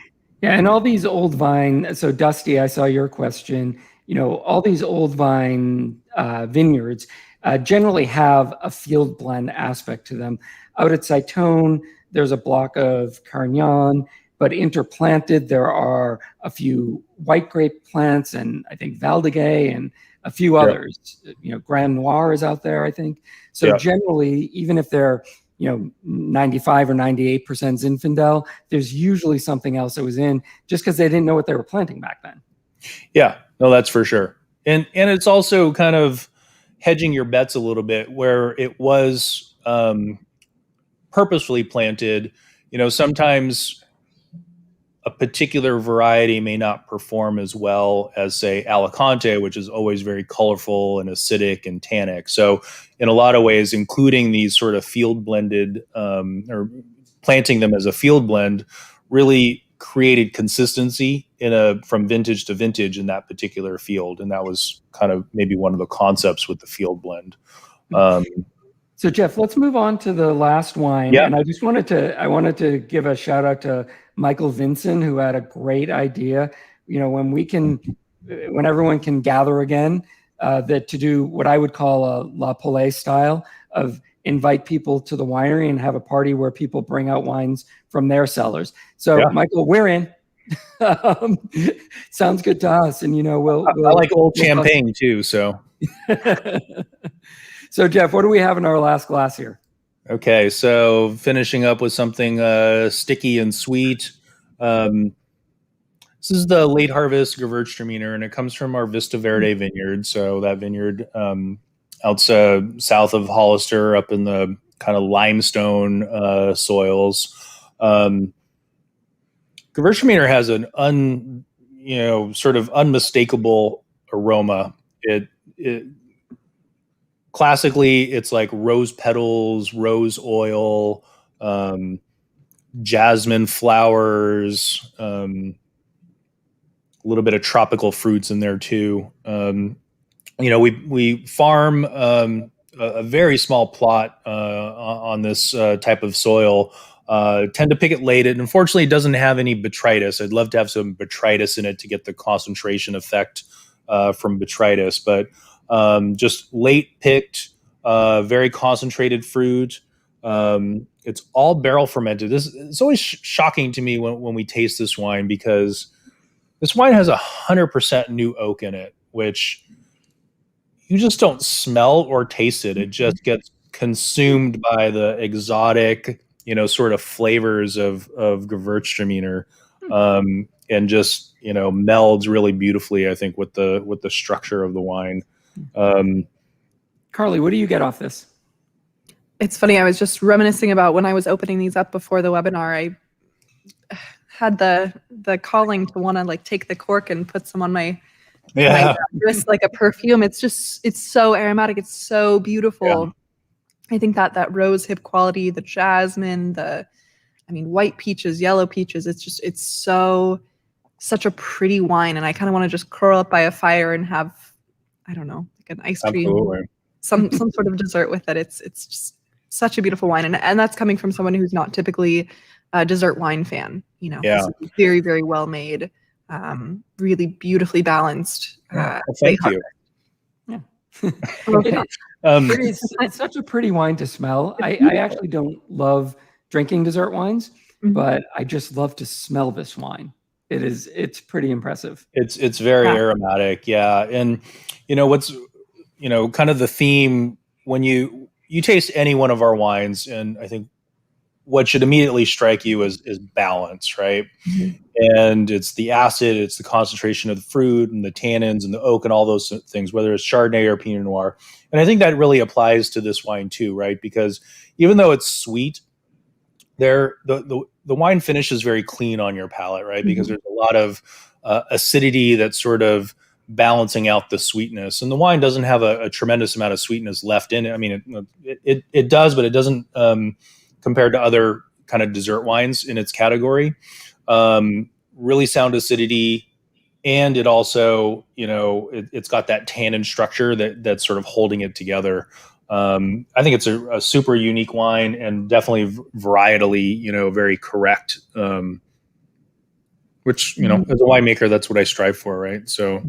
Speaker 1: yeah, and all these old vine. So Dusty, I saw your question. All these old vine vineyards generally have a field blend aspect to them. Out at Saitone, there's a block of Carignan, but interplanted, there are a few white grape plants, and I think Verde and a few others. Grand Noir is out there, I think. So generally, even if they're 95 or 98% Zinfandel, there's usually something else that was in, just because they didn't know what they were planting back then.
Speaker 2: Yeah, no, that's for sure. And it's also kind of hedging your bets a little bit where it was purposefully planted. Sometimes a particular variety may not perform as well as, say, Alicante, which is always very colorful and acidic and tannic. So in a lot of ways, including these sort of field blended or planting them as a field blend really created consistency from vintage to vintage in that particular field. And that was kind of maybe one of the concepts with the field blend.
Speaker 1: So Jeff, let's move on to the last wine.
Speaker 2: Yeah.
Speaker 1: And I just wanted to give a shout out to Michael Vincent, who had a great idea. When everyone can gather again, that to do what I would call a La Poule style of invite people to the winery and have a party where people bring out wines from their cellars. So Michael, we're in. Sounds good to us. And I
Speaker 2: like old champagne too. So.
Speaker 1: So Jeff, what do we have in our last glass here?
Speaker 2: Okay, so finishing up with something sticky and sweet. This is the late harvest Gewurztraminer, and it comes from our Vista Verde vineyard. So that vineyard out south of Hollister, up in the kind of limestone soils. Gewurztraminer has an sort of unmistakable aroma. Classically, it's like rose petals, rose oil, jasmine flowers, a little bit of tropical fruits in there too. We farm a very small plot on this type of soil. Tend to pick it late. It unfortunately doesn't have any botrytis. I'd love to have some botrytis in it to get the concentration effect from botrytis, but just late picked, very concentrated fruit. It's all barrel fermented. It's always shocking to me when we taste this wine, because this wine has 100% new oak in it, which you just don't smell or taste it. It just gets consumed by the exotic, sort of flavors of Gewurztraminer, and just melds really beautifully, I think, with the structure of the wine.
Speaker 1: Carlie, what do you get off this?
Speaker 3: It's funny. I was just reminiscing about when I was opening these up before the webinar. I had the calling to want to like take the cork and put some on my wrist like a perfume. It's so aromatic. It's so beautiful. Yeah. I think that rose hip quality, the jasmine, white peaches, yellow peaches. It's such a pretty wine, and I kind of want to just curl up by a fire and have, I don't know, like an ice cream,
Speaker 2: Absolutely.
Speaker 3: some sort of dessert with it. It's just such a beautiful wine, and that's coming from someone who's not typically a dessert wine fan.
Speaker 2: Yeah.
Speaker 3: It's very, very well made, really beautifully balanced.
Speaker 2: Thank you.
Speaker 1: Yeah.
Speaker 3: Okay.
Speaker 1: It's such a pretty wine to smell. I actually don't love drinking dessert wines, but I just love to smell this wine. It's pretty impressive.
Speaker 2: It's very aromatic. Yeah. And what's, kind of the theme when you taste any one of our wines, and I think what should immediately strike you is balance, right? Mm-hmm. And it's the acid, it's the concentration of the fruit and the tannins and the oak and all those things, whether it's Chardonnay or Pinot Noir. And I think that really applies to this wine too, right? Because even though it's sweet, the wine finish is very clean on your palate, right? Because there's a lot of acidity that's sort of balancing out the sweetness. And the wine doesn't have a tremendous amount of sweetness left in it. I mean, it does, but it doesn't compared to other kind of dessert wines in its category. Really sound acidity. And it also, it's got that tannin structure that's sort of holding it together. I think it's a super unique wine, and definitely varietally, very correct. Which, as a winemaker, that's what I strive for, right? So,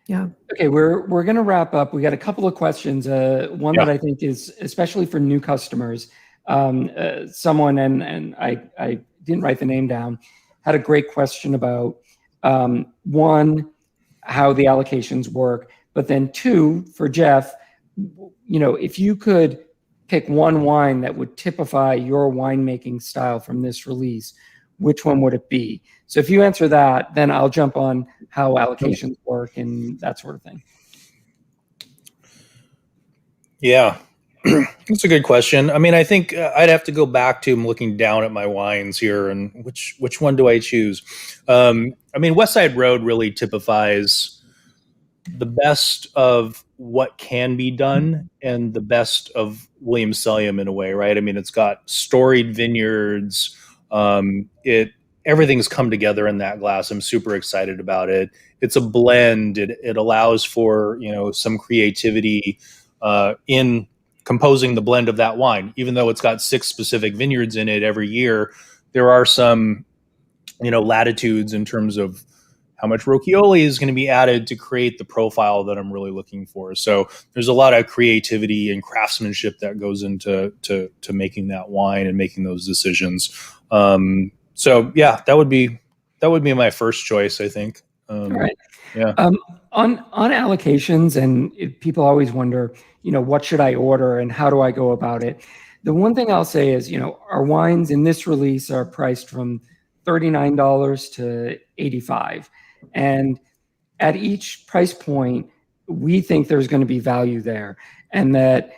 Speaker 3: yeah.
Speaker 1: Okay, we're going to wrap up. We got a couple of questions. One that I think is especially for new customers. Someone, and I didn't write the name down, had a great question about one, how the allocations work, but then two, for Jeff, if you could pick one wine that would typify your winemaking style from this release, which one would it be? So if you answer that, then I'll jump on how allocations work and that sort of thing.
Speaker 2: Yeah, that's a good question. I mean, I think I'd have to go back to looking down at my wines here and which one do I choose? Westside Road really typifies the best of what can be done and the best of Williams Selyem in a way, right? I mean, it's got storied vineyards. Everything's come together in that glass. I'm super excited about it. It's a blend. It allows for, some creativity in composing the blend of that wine. Even though it's got 6 specific vineyards in it every year, there are some, latitudes in terms of how much Rocchioli is going to be added to create the profile that I'm really looking for. So there's a lot of creativity and craftsmanship that goes into making that wine and making those decisions. So yeah, that would be my first choice, I think.
Speaker 1: All right.
Speaker 2: Yeah.
Speaker 1: On allocations, and people always wonder, what should I order and how do I go about it? The one thing I'll say is, our wines in this release are priced from $39 to $85. And at each price point, we think there's going to be value there. And that,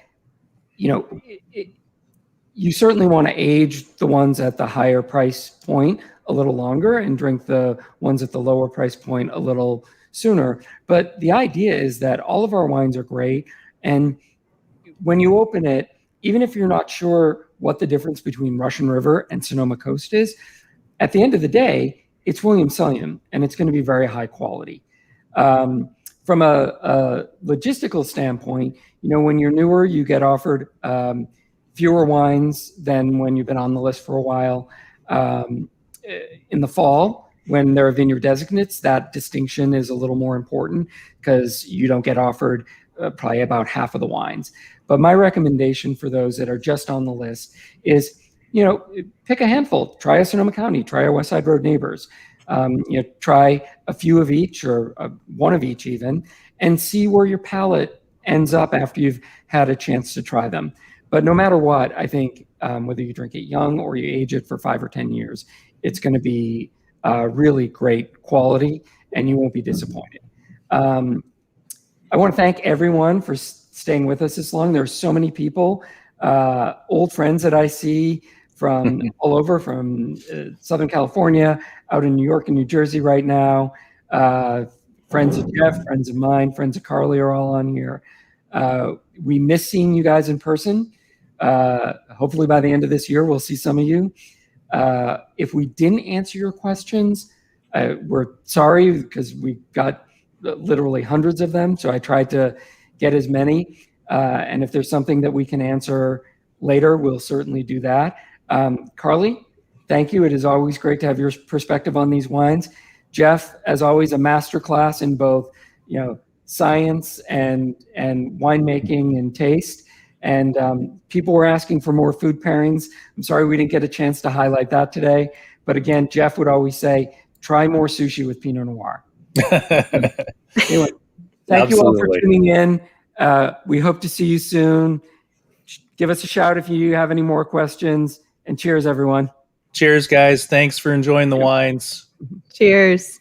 Speaker 1: you certainly want to age the ones at the higher price point a little longer and drink the ones at the lower price point a little sooner. But the idea is that all of our wines are great. And when you open it, even if you're not sure what the difference between Russian River and Sonoma Coast is, at the end of the day, it's Williams Selyem, and it's going to be very high quality. From a logistical standpoint, when you're newer, you get offered fewer wines than when you've been on the list for a while. In the fall, when there are vineyard designates, that distinction is a little more important because you don't get offered probably about half of the wines. But my recommendation for those that are just on the list is, pick a handful. Try a Sonoma County, try our Westside Road neighbors. Try a few of each or one of each even, and see where your palate ends up after you've had a chance to try them. But no matter what, I think whether you drink it young or you age it for 5 or 10 years, it's going to be really great quality, and you won't be disappointed. I want to thank everyone for staying with us this long. There are so many people, old friends that I see from all over, from Southern California, out in New York and New Jersey right now. Friends of Jeff, friends of mine, friends of Carlie are all on here. We miss seeing you guys in person. Hopefully by the end of this year, we'll see some of you. If we didn't answer your questions, we're sorry, because we got literally hundreds of them. So I tried to get as many. And if there's something that we can answer later, we'll certainly do that. Carlie, thank you. It is always great to have your perspective on these wines. Jeff, as always, a masterclass in both, science and winemaking and taste. And people were asking for more food pairings. I'm sorry we didn't get a chance to highlight that today. But again, Jeff would always say, try more sushi with Pinot Noir. Anyway, thank you all for tuning in. We hope to see you soon. Give us a shout if you have any more questions. And cheers, everyone.
Speaker 2: Cheers, guys. Thanks for enjoying the wines.
Speaker 3: Cheers.